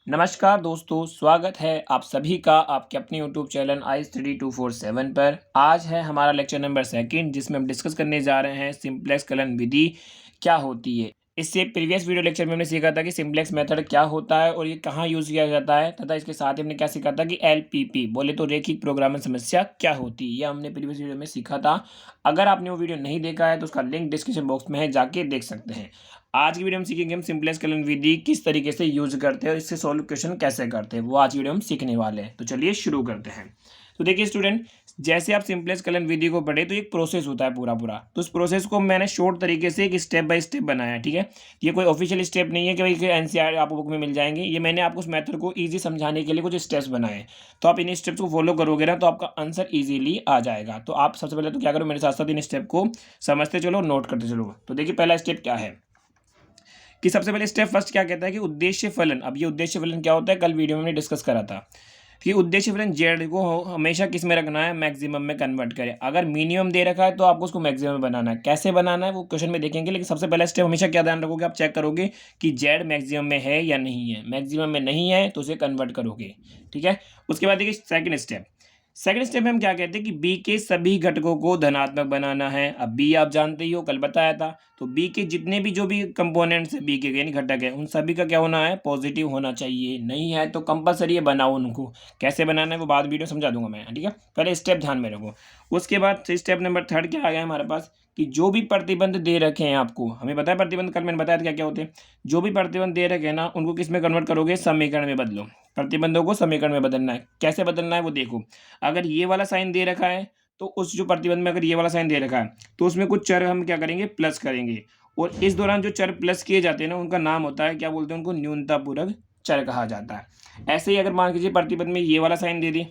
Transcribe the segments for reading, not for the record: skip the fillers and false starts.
नमस्कार दोस्तों, स्वागत है आप सभी का आपके अपने यूट्यूब चैनल आई स्टडी 247 पर। आज है हमारा लेक्चर नंबर सेकंड, जिसमें हम डिस्कस करने जा रहे हैं सिंप्लेक्स कलन विधि क्या होती है। इससे प्रीवियस वीडियो लेक्चर में हमने सीखा था कि सिंप्लेक्स मेथड क्या होता है और ये कहाँ यूज़ किया जाता है, तथा इसके साथ ही हमने क्या सीखा था कि एलपीपी बोले तो रेखिक प्रोग्रामिंग समस्या क्या होती है, यह हमने प्रीवियस वीडियो में सीखा था। अगर आपने वो वीडियो नहीं देखा है तो उसका लिंक डिस्क्रिप्शन बॉक्स में है, जाके देख सकते हैं। आज की वीडियो में सीखेंगे हम सिंपलेक्स कलन विधि किस तरीके से यूज करते हैं और इससे सॉल्व क्वेश्चन कैसे करते हैं, वो आज की वीडियो हम सीखने वाले हैं। तो चलिए शुरू करते हैं। तो देखिए स्टूडेंट, जैसे आप सिंपलेक्स कलन विधि को पढ़े तो एक प्रोसेस होता है पूरा पूरा, तो उस प्रोसेस को मैंने शॉर्ट तरीके से एक स्टेप बाय स्टेप बनाया है। ठीक है, ये कोई ऑफिशियल स्टेप नहीं है कि भाई एनसीईआरटी आपको बुक में मिल जाएंगे। ये मैंने आपको उस मेथड को ईजी समझाने के लिए कुछ स्टेप्स बनाए हैं। तो आप इन स्टेप्स को फॉलो करोगे ना तो आपका आंसर ईजिली आ जाएगा। तो आप सबसे पहले तो क्या करो, मेरे साथ साथ इन स्टेप को समझते चलो, नोट करते चलो। तो देखिए पहला स्टेप क्या है कि सबसे पहले स्टेप फर्स्ट क्या कहता है कि उद्देश्य फलन। अब ये उद्देश्य फलन क्या होता है, कल वीडियो में हमने डिस्कस करा था कि उद्देश्य फलन जेड को हमेशा किस में रखना है, मैक्सिमम में कन्वर्ट करें। अगर मिनिमम दे रखा है तो आपको उसको मैक्सिमम में बनाना है। कैसे बनाना है वो क्वेश्चन में देखेंगे, लेकिन सबसे पहला स्टेप हमेशा क्या ध्यान रखोगे, आप चेक करोगे कि जेड मैक्सिमम में है या नहीं है। मैक्सिमम में नहीं है तो उसे कन्वर्ट करोगे। ठीक है, उसके बाद देखिए सेकंड स्टेप में हम क्या कहते हैं कि बी के सभी घटकों को धनात्मक बनाना है। अब बी आप जानते ही हो, कल बताया था। तो बी के जितने भी जो भी कंपोनेंट्स है बी के यानी घटक है, उन सभी का क्या होना है, पॉजिटिव होना चाहिए। नहीं है तो कंपलसरी है बनाओ उनको। कैसे बनाना है वो बाद वीडियो समझा दूंगा मैं। ठीक है, पहले स्टेप ध्यान में रखो। उसके बाद स्टेप नंबर थर्ड क्या आ गया हमारे पास कि जो भी प्रतिबंध दे रखे हैं आपको, हमें पता है प्रतिबंध, कल मैंने बताया था क्या क्या होते हैं। जो भी प्रतिबंध दे रखे हैं ना, उनको किस में कन्वर्ट करोगे, समीकरण में बदलो। प्रतिबंधों को समीकरण में बदलना है। कैसे बदलना है वो देखो। अगर ये वाला साइन दे रखा है तो उस जो प्रतिबंध में अगर ये वाला साइन दे रखा है तो उसमें कुछ चर हम क्या करेंगे, प्लस करेंगे। और इस दौरान जो चर प्लस किए जाते हैं ना, उनका नाम होता है, क्या बोलते हैं उनको, न्यूनतापूर्वक चर कहा जाता है। ऐसे ही अगर मान लीजिए प्रतिबंध में ये वाला साइन दे दी,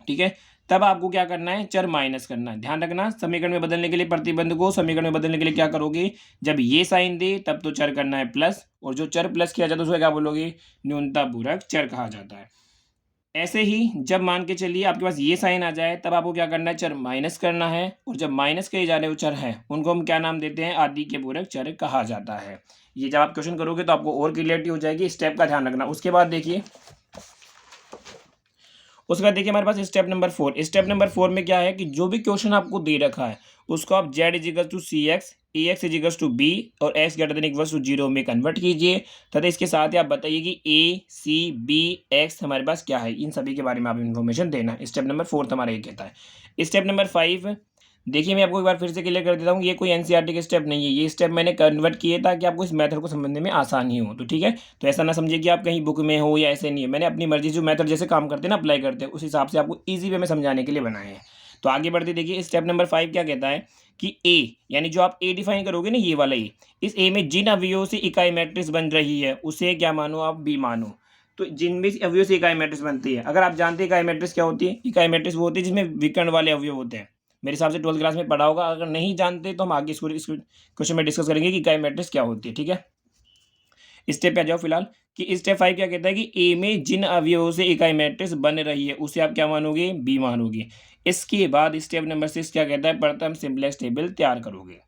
ठीक है, तब आपको क्या करना है, चर माइनस करना है। ध्यान रखना, समीकरण में बदलने के लिए, प्रतिबंध को समीकरण में बदलने के लिए क्या करोगे, जब ये साइन दे तब तो चर करना है प्लस, और जो चर प्लस किया जाता है उसको क्या बोलोगे, न्यूनतापूर्वक चर कहा जाता है। ऐसे ही जब मान के चलिए आपके पास ये साइन आ जाए तब आपको क्या करना है, चर माइनस करना है। और जब माइनस किए जा रहे हो चर हैं, उनको हम क्या नाम देते हैं, आदि के पूरक चर कहा जाता है। ये जब आप क्वेश्चन करोगे तो आपको और क्लियरिटी हो जाएगी। स्टेप का ध्यान रखना। उसके बाद देखिए हमारे पास स्टेप नंबर फोर में क्या है कि जो भी क्वेश्चन आपको दे रखा है उसको आप z equals to c x, a x equals to b और x greater than equals to zero में कन्वर्ट कीजिए। तथा इसके साथ ही आप बताइए कि ए सी बी एक्स हमारे पास क्या है, इन सभी के बारे में आप इन्फॉर्मेशन देना। स्टेप नंबर फोर्थ हमारा ये कहता है। स्टेप नंबर 5 देखिए, मैं आपको एक बार फिर से क्लियर कर देता हूँ, ये कोई एनसीईआरटी के स्टेप नहीं है। ये स्टेप मैंने कन्वर्ट किए ताकि आपको इस मेथड को समझने में आसानी हो। तो ठीक है, तो ऐसा ना समझिए कि आप कहीं बुक में हो, या ऐसे नहीं है। मैंने अपनी मर्जी जो मेथड जैसे काम करते हैं ना, अप्लाई करते हैं, उस हिसाब से आपको ईजी वे में समझाने के लिए बनाए हैं। तो आगे बढ़ते देखिए, स्टेप नंबर 5 क्या कहता है कि ए यानी जो आप ए डिफाइन करोगे ना, ये वाला ए, इस ए में जिन अवयवों से इकाई मैट्रिक्स बन रही है उसे क्या मानो, आप बी मानो। तो जिनमें अवयवों से इकाई मैट्रिक्स बनती है, अगर आप जानते हैं इकाई मैट्रिक्स क्या होती है, इकाई मैट्रिक्स वो होती है जिसमें विकर्ण वाले अवयव होते हैं। मेरे हिसाब से 12th क्लास में पढ़ा होगा। अगर नहीं जानते तो हम आगे इस क्वेश्चन में डिस्कस करेंगे कि इकाई मैट्रिक्स क्या होती है। ठीक है, स्टेप पे आ जाओ फिलहाल कि स्टेप 5 क्या कहता है कि ए में जिन अवयवों से इकाई मैट्रिक्स बन रही है उसे आप क्या मानोगे, बी मानोगे। इसके बाद स्टेप नंबर 6 क्या कहता है, प्रथम सिंपलेक्स टेबल तैयार करोगे।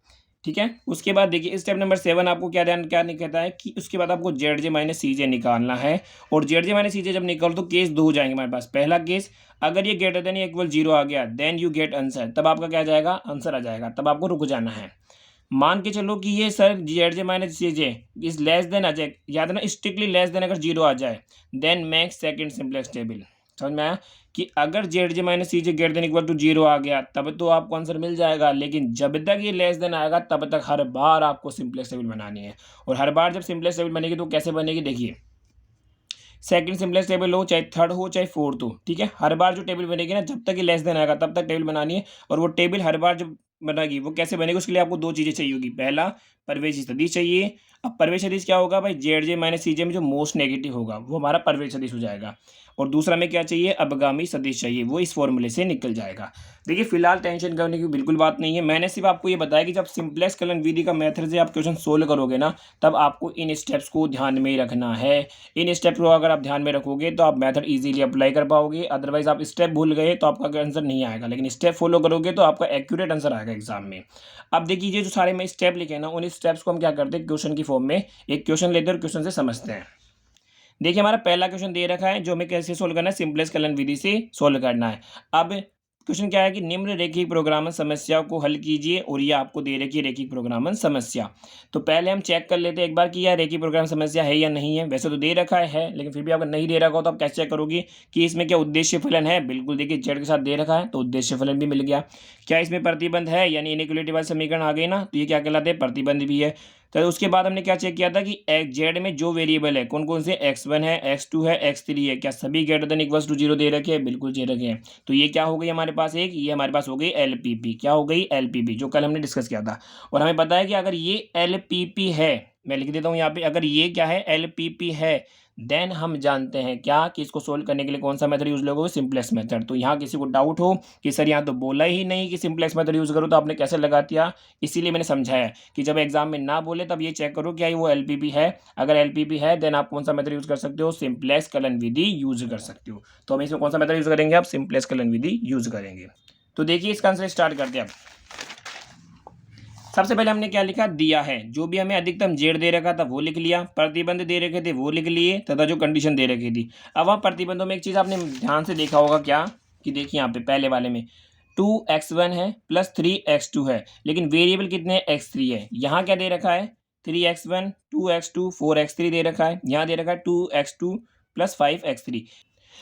ठीक है, उसके बाद देखिए स्टेप नंबर 7 आपको क्या नहीं कहता है कि उसके बाद आपको जेड जे माइनस सी जे निकालना है। और जेड जे माइनस सी जे जब निकालो तो केस दो हो जाएंगे हमारे पास। पहला केस, अगर ये ग्रेटर देन या इक्वल 0 आ गया देन यू गेट आंसर, तब आपका क्या जाएगा, आंसर आ जाएगा। तब आपको रुक जाना है। मान के चलो कि ये sir z J minus C j is less than आ जाए, याद है ना, स्ट्रिक्टली लेस देन अगर 0 आ जाए then make second simplex table. समझ में आया कि अगर Z J minus C J greater than equal to 0 आ गया तब तो आपको आंसर मिल जाएगा, लेकिन जब तक ये लेस देन आएगा तब तक हर बार आपको सिंपलेक्स टेबल बनानी है। और हर बार जब सिंपलेक्स टेबल बनेगी तो कैसे बनेगी, देखिए सेकंड सिंपलेक्स टेबल हो चाहे थर्ड हो चाहे फोर्थ हो, ठीक है, हर बार जो टेबल बनेगी ना, जब तक ये लेस देन आएगा तब तक टेबल बनानी है। और वो टेबल हर बार जब बनेगी वो कैसे बनेगी, उसके लिए आपको दो चीज़ें चाहिए होगी। पहला, प्रवेश सदिश चाहिए। अब प्रवेश सदिश क्या होगा भाई, जेड जे माइनस सी जे में जो मोस्ट नेगेटिव होगा वो हमारा प्रवेश सदिश हो जाएगा। और दूसरा में क्या चाहिए, अपगामी सदिश चाहिए, वो इस फॉर्मूले से निकल जाएगा। देखिए फिलहाल टेंशन करने की बिल्कुल बात नहीं है। मैंने सिर्फ आपको ये बताया कि जब सिंपलेक्स कलन विधि का मेथड से आप क्वेश्चन सोल्व करोगे ना, तब आपको इन स्टेप्स को ध्यान में रखना है। इन स्टेप्स को अगर आप ध्यान में रखोगे तो आप मेथड इजीली अप्लाई कर पाओगे। अदरवाइज आप स्टेप भूल गए तो आपका आंसर नहीं आएगा, लेकिन स्टेप फॉलो करोगे तो आपका एक्यूरेट आंसर आएगा एग्जाम में। अब देखिए ये जो सारे मैं स्टेप लिखे ना, उन स्टेप्स को हम क्या करते हैं, क्वेश्चन की फॉर्म में एक क्वेश्चन लेते हैं और क्वेश्चन से समझते हैं। देखिए हमारा पहला क्वेश्चन दे रखा है जो हमें कैसे सोल्व करना है, सिंपलेस्ट कलन विधि से सोल्व करना है। अब क्वेश्चन क्या है कि निम्न रेखिक प्रोग्रामन समस्या को हल कीजिए, और ये आपको दे रखी है रेखिक प्रोग्रामन समस्या। तो पहले हम चेक कर लेते हैं एक बार कि यह रेखिक प्रोग्राम समस्या है या नहीं है। वैसे तो दे रखा है, लेकिन फिर भी अगर नहीं दे रखा हो तो आप कैसे चेक करोगे कि इसमें क्या उद्देश्य फलन है। बिल्कुल देखिए जेड के साथ दे रखा है तो उद्देश्य फलन भी मिल गया। क्या इसमें प्रतिबंध है, यानी इनइक्वालिटी वाले समीकरण आ गए ना, तो ये क्या कहलाते हैं, प्रतिबंध भी है। तो उसके बाद हमने क्या चेक किया था कि जेड में जो वेरिएबल है कौन कौन से, x1 है, x2 है, x3 है, क्या सभी ग्रेटर देन इक्वल्स टू 0 दे रखे हैं, बिल्कुल दे रखे हैं। तो ये क्या हो गई हमारे पास, एक ये हमारे पास हो गई एलपीपी। क्या हो गई, एलपीपी, जो कल हमने डिस्कस किया था। और हमें पता है कि अगर ये एलपीपी है, मैं लिख देता हूँ यहाँ पे, अगर ये क्या है, एलपीपी है, देन हम जानते हैं क्या कि इसको सोल्व करने के लिए कौन सा मेथड यूज लोगे, सिंपलेक्स मेथड। तो यहाँ किसी को डाउट हो कि सर यहाँ तो बोला ही नहीं कि सिंपलेक्स मेथड यूज करो, तो आपने कैसे लगा दिया, इसीलिए मैंने समझाया कि जब एग्जाम में ना बोले तब ये चेक करो क्या वो एलपीपी है। अगर एलपीपी है देन आप कौन सा मेथड यूज कर सकते हो, सिंपलेक्स कलन विधि यूज कर सकते हो। तो हम इसमें कौन सा मेथड यूज करेंगे, आप सिंपलेक्स कलन विधि यूज करेंगे। तो देखिए इसका आंसर स्टार्ट करते हैं अब। सबसे पहले हमने क्या लिखा, दिया है, जो भी हमें अधिकतम जेड दे रखा था वो लिख लिया, प्रतिबंध दे रखे थे वो लिख लिए, तथा जो कंडीशन दे रखी थी। अब वहाँ प्रतिबंधों में एक चीज़ आपने ध्यान से देखा होगा क्या, कि देखिए यहाँ पे पहले वाले में 2x1 है प्लस 3x2 है, लेकिन वेरिएबल कितने, x3 है। यहाँ क्या दे रखा है, 3x1 2x2 4x3 दे रखा है। यहाँ दे रखा है 2x2 प्लस 5x3।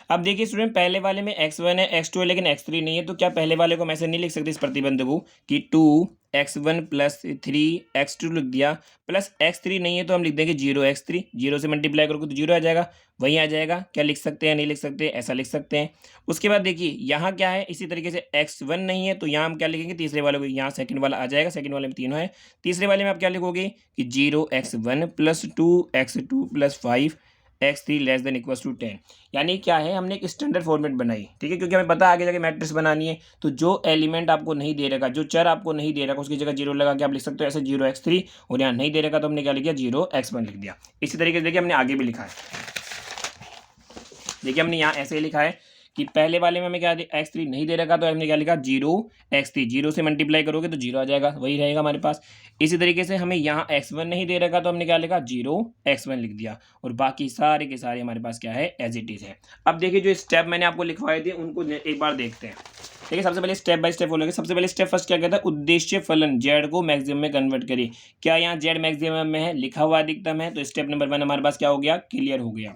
अब देखिए स्टूडेंट, पहले वाले में x1 है, x2 है, लेकिन x3 नहीं है। तो क्या पहले वाले को हम ऐसे नहीं लिख सकते इस प्रतिबंध को कि 2x1 प्लस 3x2 लिख दिया, प्लस x3 नहीं है तो हम लिख देंगे 0x3, 0 से मल्टीप्लाई करोगे तो 0 आ जाएगा, वही आ जाएगा। क्या लिख सकते हैं, नहीं लिख सकते, ऐसा लिख सकते हैं। उसके बाद देखिए यहाँ क्या है, इसी तरीके से x1 नहीं है तो यहाँ हम क्या लिखेंगे, तीसरे वाले को, यहाँ सेकंड वाला आ जाएगा, सेकंड वाले में तीनों है। तीसरे वाले में आप क्या लिखोगे कि 0x1 plus 2x2 plus 5x3 less than equals to 10। यानी क्या है, हमने एक स्टैंडर्ड फॉर्मेट बनाई, ठीक है, क्योंकि हमें पता आगे जाके मैट्रिक्स बनानी है। तो जो एलिमेंट आपको नहीं दे रखा, जो चर आपको नहीं दे रखा, उसकी जगह 0 लगा के आप लिख सकते हो ऐसे 0x3, और यहाँ नहीं दे रखा तो हमने क्या लिख दिया, 0x1 लिख दिया। इसी तरीके से देखिए हमने आगे भी लिखा है। देखिए हमने यहाँ ऐसे ही लिखा है कि पहले वाले में हमें क्या x3 नहीं दे रखा तो हमने क्या लिखा 0x3, 0 से मल्टीप्लाई करोगे तो 0 आ जाएगा, वही रहेगा हमारे पास। इसी तरीके से हमें यहाँ x1 नहीं दे रखा तो हमने क्या लिखा 0x1 लिख दिया, और बाकी सारे के सारे हमारे पास क्या है, एज इट इज है। अब देखिए जो स्टेप मैंने आपको लिखवाए थे उनको एक बार देखते हैं। ठीक है, सबसे पहले स्टेप बाय स्टेप बोलेंगे। सबसे पहले स्टेप फर्स्ट क्या कहता है, उद्देश्य फलन जेड को मैक्सिमम में कन्वर्ट करिए। क्या यहाँ जेड मैक्सिमम में है, लिखा हुआ अधिकतम है, तो स्टेप नंबर 1 हमारे पास क्या हो गया, क्लियर हो गया।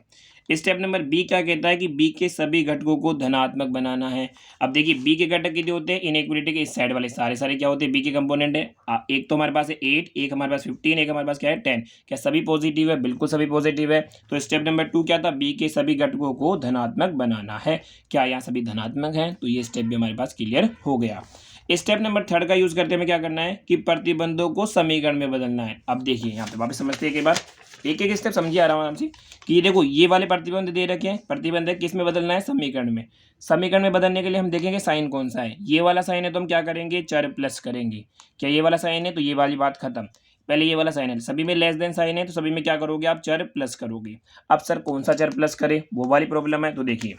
स्टेप नंबर बी क्या कहता है कि बी के सभी घटकों को धनात्मक बनाना है। अब देखिए बी के घटक कितने होते हैं, इनइक्वालिटी के इस साइड वाले सारे सारे क्या होते हैं, बी के कंपोनेंट है। एक तो हमारे पास है 8, एक हमारे पास 15, एक हमारे पास क्या है 10। क्या सभी पॉजिटिव है, बिल्कुल सभी पॉजिटिव है। तो स्टेप नंबर 2 क्या था, बी के सभी घटकों को धनात्मक बनाना है। क्या यहाँ सभी धनात्मक है, तो ये स्टेप भी हमारे पास क्लियर हो गया। स्टेप नंबर 3 का यूज करते हमें क्या करना है कि प्रतिबंधों को समीकरण में बदलना है। अब देखिए यहाँ पे वापस समझते हैं एक बार, एक एक स्टेप समझिए आराम से कि ये देखो ये वाले प्रतिबंध दे रखे हैं, प्रतिबंध किस में बदलना है, समीकरण में। समीकरण में बदलने के लिए हम देखेंगे साइन कौन सा है। ये वाला साइन है तो हम क्या करेंगे, चर प्लस करेंगे। क्या ये वाला साइन है, तो ये वाली बात खत्म। पहले ये वाला साइन है, सभी में लेस देन साइन है तो सभी में क्या करोगे आप, चर प्लस करोगे। अब सर कौन सा चर प्लस करे, वो वाली प्रॉब्लम है। तो देखिए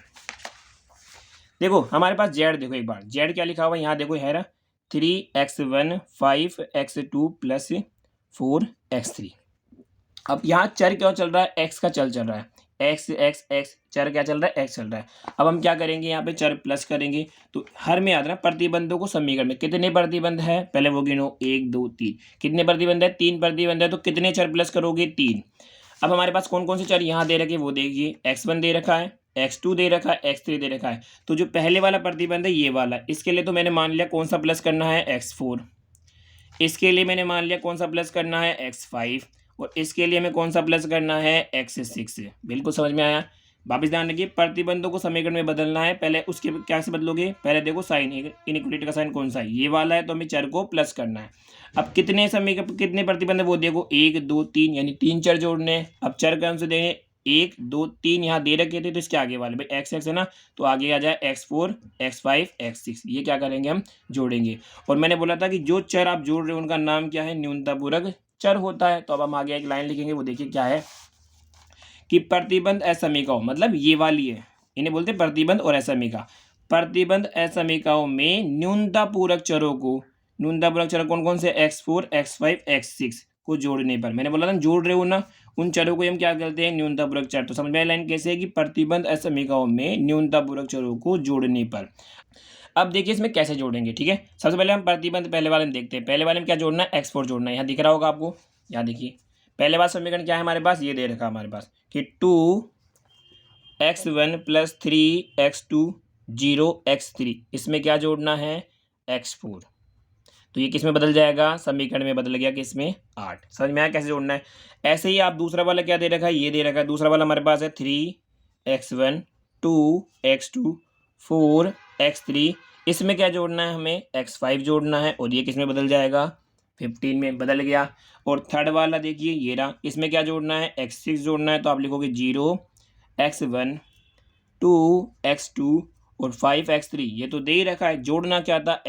देखो हमारे पास जेड, देखो एक बार जेड क्या लिखा हुआ है यहाँ देखो, है ना 3x1 5x2 प्लस 4x3। अब यहाँ चर क्या चल रहा है, एक्स का चल रहा है, एक्स एक्स एक्स, चर क्या चल रहा है, एक्स चल रहा है। अब हम क्या करेंगे, यहाँ पे चर प्लस करेंगे। तो हर में याद रखना प्रतिबंधों को समीकरण में, कितने प्रतिबंध है पहले वो गिनो, 1 2 3। कितने प्रतिबंध है, 3 प्रतिबंध है, तो कितने चर प्लस करोगे, 3। अब हमारे पास कौन कौन से चर यहाँ दे रखे, वो देखिए x1 दे रखा है, x2 दे रखा है, x3 दे रखा है। तो जो पहले वाला प्रतिबंध है ये वाला, इसके लिए तो मैंने मान लिया कौन सा प्लस करना है, x4। इसके लिए मैंने मान लिया कौन सा प्लस करना है, x5। और इसके लिए हमें कौन सा प्लस करना है, x6। बिल्कुल समझ में आया। वापिस ध्यान रखिए, प्रतिबंधों को समीकरण में बदलना है। पहले उसके क्या से बदलोगे, पहले देखो साइन, इनइक्वालिटी का साइन कौन सा है, ये वाला है, तो हमें चर को प्लस करना है। अब कितने समीकरण, कितने प्रतिबंध है वो देखो, 1 2 3, यानी 3 चर जोड़ने हैं। अब चर क्रम से देंगे 1 2 3, यहाँ दे रखे थे तो इसके आगे वाले भाई x है ना, तो आगे आ जाए x4 x5 x6, ये क्या करेंगे हम जोड़ेंगे। और मैंने बोला था कि जो चर आप जोड़ रहे हो उनका नाम क्या है, न्यूनतापूर्वक चर होता है। तो अब हम आगे एक लाइन लिखेंगे, वो देखिए क्या है कि प्रतिबंध असमीकाओं, मतलब ये वाली है, इन्हें बोलते हैं प्रतिबंध और असमीका। प्रतिबंध असमीकाओं में न्यूनतापूर्वक चरों को, न्यूनतापूर्वक चर कौन कौन से, x4 x5 x6, को जोड़ने पर, मैंने बोला था जोड़ रहे हो ना, उन चरों को हम क्या करते हैं, न्यूनतापूर्वक चर। तो समझ में लाइन कैसे है कि प्रतिबंध असमीकाओं में न्यूनतापूर्वक चरों को जोड़ने पर। अब देखिए इसमें कैसे जोड़ेंगे, ठीक है। सबसे पहले हम प्रतिबंध पहले वाले में देखते हैं। पहले वाले में क्या जोड़ना है, x4 जोड़ना है। यहाँ दिख रहा होगा आपको, यहाँ देखिए पहले वाला समीकरण क्या है हमारे पास, ये दे रखा हमारे पास कि 2x1 + 3x2 0x3, इसमें क्या जोड़ना है, x4। तो ये किस में बदल जाएगा, समीकरण में बदल गया, किसमें, 8। समझ में आया कैसे जोड़ना है। ऐसे ही आप दूसरा वाला क्या दे रखा है, ये दे रखा है। दूसरा वाला हमारे पास है 3x1 2x2 4x3, इसमें क्या जोड़ना है, हमें x5 जोड़ना है, और ये किस में बदल जाएगा, 15 में बदल गया। और थर्ड वाला देखिए ये रहा, इसमें क्या जोड़ना है, x6 जोड़ना है। तो आप लिखोगे 0x1 2x2 और 5x3, ये तो दे ही रखा है। जोड़ना क्या था,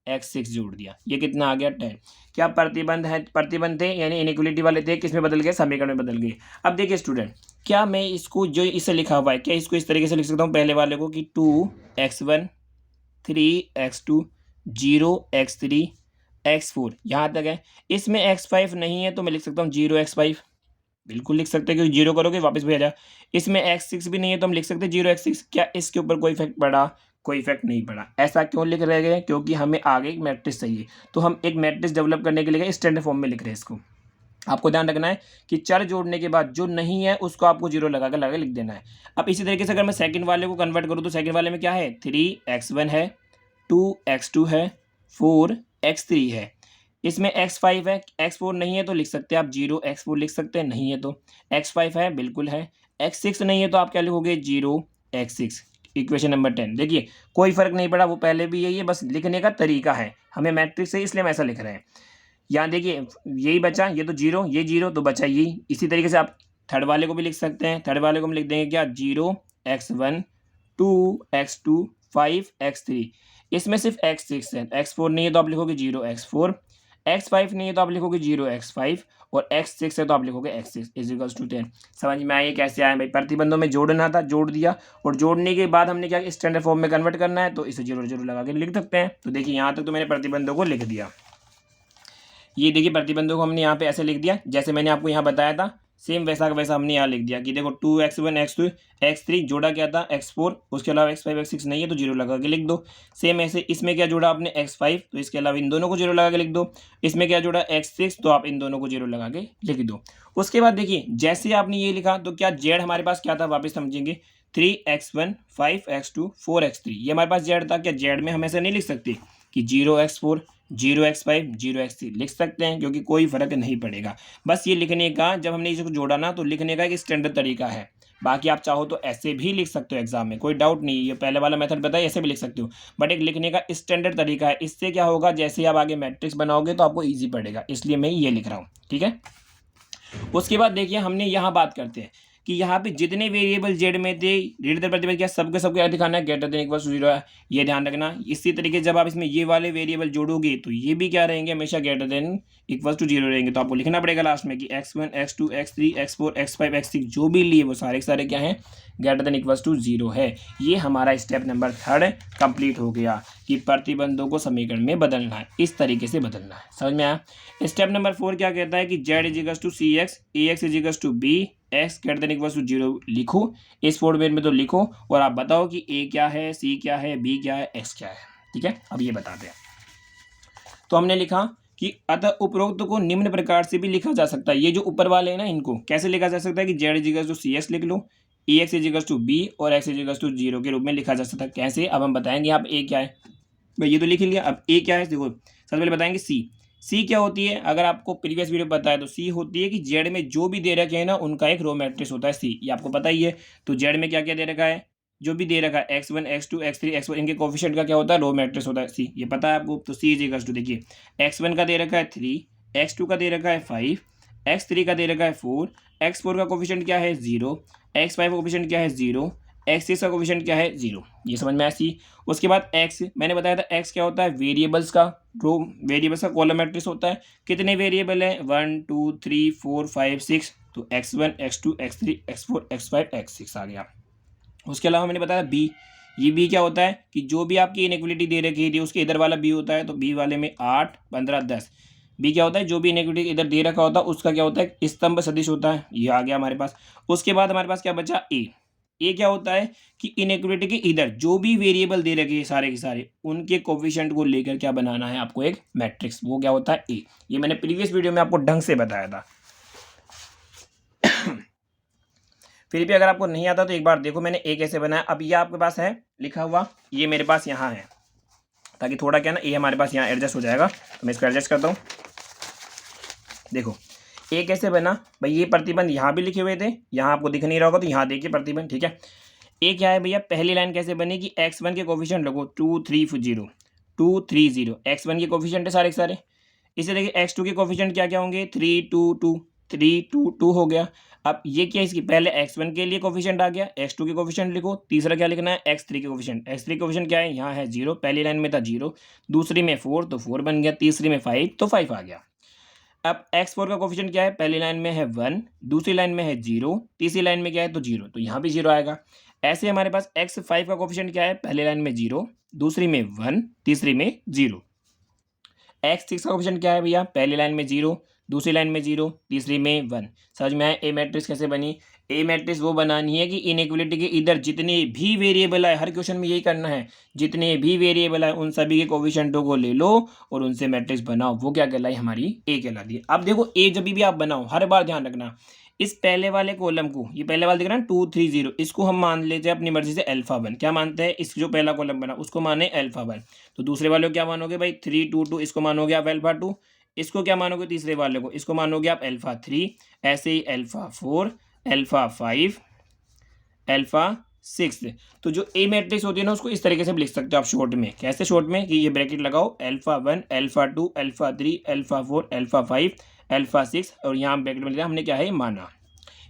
x6 जोड़ दिया, ये कितना आ गया, 10। क्या प्रतिबंध है, प्रतिबंध थे यानी इनइक्वलिटी वाले थे, किस में बदल गए, समीकरण में बदल गए। अब देखिए स्टूडेंट, क्या मैं इसको जो इसे लिखा हुआ है, क्या इसको इस तरीके से लिख सकता हूँ, पहले वाले को कि 2x1 3x2 0x3 x4, यहाँ तक है। इसमें x5 नहीं है तो मैं लिख सकता हूँ 0x5, बिल्कुल लिख सकते हैं, क्योंकि जीरो करोगे वापस भी आ जाए। इसमें x6 भी नहीं है तो हम लिख सकते हैं 0x6। क्या इसके ऊपर कोई इफेक्ट पड़ा, कोई इफेक्ट नहीं पड़ा। ऐसा क्यों लिख रहे गए, क्योंकि हमें आगे एक मैट्रिक्स चाहिए, तो हम एक मैट्रिक्स डेवलप करने के लिए स्टैंडर्ड फॉर्म में लिख रहे हैं इसको। आपको ध्यान रखना है कि चर जोड़ने के बाद जो नहीं है उसको आपको जीरो लगा के लिख देना है। अब इसी तरीके से अगर मैं सेकंड वाले को कन्वर्ट करूँ तो सेकंड वाले में क्या है, 3x1 है, 2x2 है, 4x3 है। इसमें x5 है, x4 नहीं है तो लिख सकते हैं आप 0x4 लिख सकते हैं, नहीं है तो x5 है, बिल्कुल है। x6 नहीं है तो आप क्या लिखोगे, 0x6। Equation number 10। देखिए कोई फर्क नहीं पड़ा, वो पहले भी यही है, बस लिखने का तरीका है, हमें मैट्रिक्स है इसलिए हम ऐसा लिख रहे हैं। यहाँ देखिए यही बचा, ये तो जीरो, ये जीरो तो बचा यही। इसी तरीके से आप थर्ड वाले को भी लिख सकते हैं। थर्ड वाले को हम लिख देंगे क्या, 0x1 2x2 5x3, इसमें सिर्फ x6 है, x4 नहीं है तो आप लिखोगे 0x4, x5 नहीं है तो आप लिखोगे 0x5, और x6 है तो आप लिखोगे x6 = 10। समझ में आइए कैसे आए भाई, प्रतिबंधों में जोड़ना था, जोड़ दिया, और जोड़ने के बाद हमने क्या स्टैंडर्ड फॉर्म में कन्वर्ट करना है, तो इसे 0 लगा के लिख सकते हैं। तो देखिए यहाँ तक तो मैंने प्रतिबंधों को लिख दिया। ये देखिए प्रतिबंधों को हमने यहाँ पे ऐसे लिख दिया, जैसे मैंने आपको यहाँ बताया था, सेम वैसा का वैसा हमने यहाँ लिख दिया कि देखो 2x1 x2 x3 जोड़ा क्या था, x4, उसके अलावा x5 x6 नहीं है तो 0 लगा के लिख दो। सेम ऐसे इसमें क्या जोड़ा आपने, x5, तो इसके अलावा इन दोनों को 0 लगा के लिख दो। इसमें क्या जोड़ा, x6, तो आप इन दोनों को 0 लगा के लिख दो। उसके बाद देखिए जैसे आपने ये लिखा तो क्या z हमारे पास क्या था, वापस समझेंगे, 3x1 5x2 4x3, ये हमारे पास z था। क्या z में हम ऐसे नहीं लिख सकते कि 0x4 0x5 0x3 लिख सकते हैं, क्योंकि कोई फर्क नहीं पड़ेगा। बस ये लिखने का, जब हमने इसको जोड़ा ना, तो लिखने का एक स्टैंडर्ड तरीका है। बाकी आप चाहो तो ऐसे भी लिख सकते हो एग्जाम में, कोई डाउट नहीं। ये पहले वाला मेथड बताया, ऐसे भी लिख सकते हो, बट एक लिखने का स्टैंडर्ड तरीका है। इससे क्या होगा, जैसे आप आगे मैट्रिक्स बनाओगे तो आपको ईजी पड़ेगा, इसलिए मैं ये लिख रहा हूँ, ठीक है। उसके बाद देखिए हमने यहाँ बात करते हैं कि यहाँ पे जितने वेरिएबल जेड में थे, ऋण दर प्रतिबंध क्या सबके सबको क्या दिखाना है, ग्रेटर देन इक्वल टू 0 है, ये ध्यान रखना। इसी तरीके से जब आप इसमें ये वाले वेरिएबल जोड़ोगे तो ये भी क्या रहेंगे, हमेशा ग्रेटर देन इक्वल टू 0 रहेंगे। तो आपको लिखना पड़ेगा लास्ट में कि x1 x2 x3 x4 x5 x6 जो भी लिए वो सारे के सारे क्या हैं, ग्रेटर देन इक्वल टू 0 है। ये हमारा स्टेप नंबर 3 कंप्लीट हो गया कि प्रतिबंधों को समीकरण में बदलना है, इस तरीके से बदलना है। समझ में आया। स्टेप नंबर 4 क्या कहता है कि z = cx ax = b x greater than equal to 0 लिखो। इस फॉर्मेट में तो लिखो और आप बताओ कि a क्या है, c क्या है, b क्या है, x क्या है, ठीक है। अब ये बताते हैं। तो हमने लिखा कि अतः उपरोक्त को निम्न प्रकार से भी लिखा जा सकता है। ये जो ऊपर वाले हैं ना, इनको कैसे लिखा जा सकता है कि z = cx लिख लो, ax = b और x = 0 के रूप में लिखा जा सकता है। कैसे, अब हम बताएंगे। आप a क्या है भाई, ये तो लिख लिया। अब a क्या है, देखो सबसे पहले बताएंगे c क्या होती है। अगर आपको प्रीवियस वीडियो पता है तो c होती है कि z में जो भी दे रखे हैं ना, उनका एक रो मैट्रिक्स होता है c, ये आपको पता ही है। तो z में क्या क्या दे रखा है, जो भी दे रखा है x1 x2 x3 x4, इनके कोफिशिएंट का क्या होता है, रो मैट्रिक्स होता है c, ये पता है आपको। तो c = देखिए x1 का दे रखा है 3, x2 का दे रखा है 5, x3 का दे रखा है 4, x4 का कोफिशिएंट क्या है 0, x5 का कोफिशिएंट क्या है 0, x6 का कोफिशिएंट क्या है 0। ये समझ में आया सी। उसके बाद x, मैंने बताया था x क्या होता है, वेरिएबल्स का रो, वेरिएबल्स का कॉलम मैट्रिक्स होता है। कितने वेरिएबल हैं, 1 2 3 4 5 6, तो x1 x2 x3 x4 x5 x6 आ गया। उसके अलावा मैंने बताया b, ये b क्या होता है कि जो भी आपकी इनइक्वलिटी दे रखी थी उसके इधर वाला b होता है। तो b वाले में 8 15 10, बी क्या होता है, जो भी इनइक्विटी इधर दे रखा होता है उसका क्या होता है, स्तंभ सदिश होता है, ये आ गया हमारे पास। उसके बाद हमारे पास क्या बचा, ए क्या होता है कि इनइक्विटी के इधर जो भी वेरिएबल दे रखे हैं सारे के सारे, उनके कोफिशिएंट को लेकर क्या बनाना है आपको, एक मैट्रिक्स, वो क्या होता है ए। ये मैंने प्रीवियस वीडियो में आपको ढंग से बताया था। फिर भी अगर आपको नहीं आता तो एक बार देखो मैंने ए कैसे बनाया। अब ये आपके पास है लिखा हुआ, ये मेरे पास यहाँ है, ताकि थोड़ा क्या ना ए हमारे पास यहाँ एडजस्ट हो जाएगा, तो मैं इसको एडजस्ट करता हूँ। देखो ए कैसे बना भाई, ये प्रतिबंध यहाँ भी लिखे हुए थे, यहाँ आपको दिख नहीं रहा होगा तो यहाँ देखिए प्रतिबंध, ठीक है। ए क्या है भैया, पहली लाइन कैसे बनी कि x1 के कोफिशिएंट लगो 2 3 0 2 3 0, x1 के कोफिशिएंट है सारे के सारे। इसे देखिए x2 के कोफिशिएंट क्या क्या होंगे, 3 2 2 3 2 2 हो गया। अब ये क्या, इसकी पहले x1 के लिए कोफिशिएंट आ गया, x2 के कोफिशिएंट लिखो, तीसरा क्या लिखना है, x3 के कोफिशिएंट। x3 के कोफिशिएंट क्या है, यहाँ है 0, पहली लाइन में था 0, दूसरी में 4 तो 4 बन गया, तीसरी में 5 तो 5 आ गया। अब x4 का कोफिशिएंट क्या है, पहली लाइन में है 1, दूसरी लाइन में है 0, तीसरी लाइन में क्या है तो 0, तो यहाँ भी 0 आएगा। ऐसे हमारे पास x5 का कोफिशिएंट क्या है, पहली लाइन में 0, दूसरी में 1, तीसरी में 0। x6 का कोफिशिएंट क्या है भैया, पहली लाइन में 0, दूसरी लाइन में 0, तीसरी में 1। समझ में आया ए मैट्रिक्स कैसे बनी। ए मैट्रिक्स वो बनानी है कि इनइक्वलिटी के इधर जितने भी वेरिएबल आए, हर क्वेश्चन में यही करना है, जितने भी वेरिएबल आए उन सभी के कोफिशिएंटों को ले लो और उनसे मैट्रिक्स बनाओ, वो क्या कहलाई, हमारी ए कहलाती है। अब देखो ए जब भी आप बनाओ हर बार ध्यान रखना, इस पहले वाले कॉलम को, ये पहले वाला दिख रहा है 2 3 0, इसको हम मान लेते हैं अपनी मर्जी से अल्फा 1। क्या मानते हैं, इस जो पहला कॉलम बना उसको माने अल्फा 1, तो दूसरे वाले को क्या मानोगे भाई 3 2 2, इसको मानोगे आप अल्फा 2, इसको क्या मानोगे तीसरे वाले को, इसको मानोगे आप अल्फा 3, ऐसे ही अल्फा 4, अल्फा 5, अल्फा 6। तो जो ए मैट्रिक्स होती है ना उसको इस तरीके से भी लिख सकते हो आप शॉर्ट में। कैसे शॉर्ट में, कि ये ब्रैकेट लगाओ, alpha 1 alpha 2 alpha 3 alpha 4 alpha 5 alpha 6, और यहाँ ब्रैकेट में लिखा हमने क्या है, माना।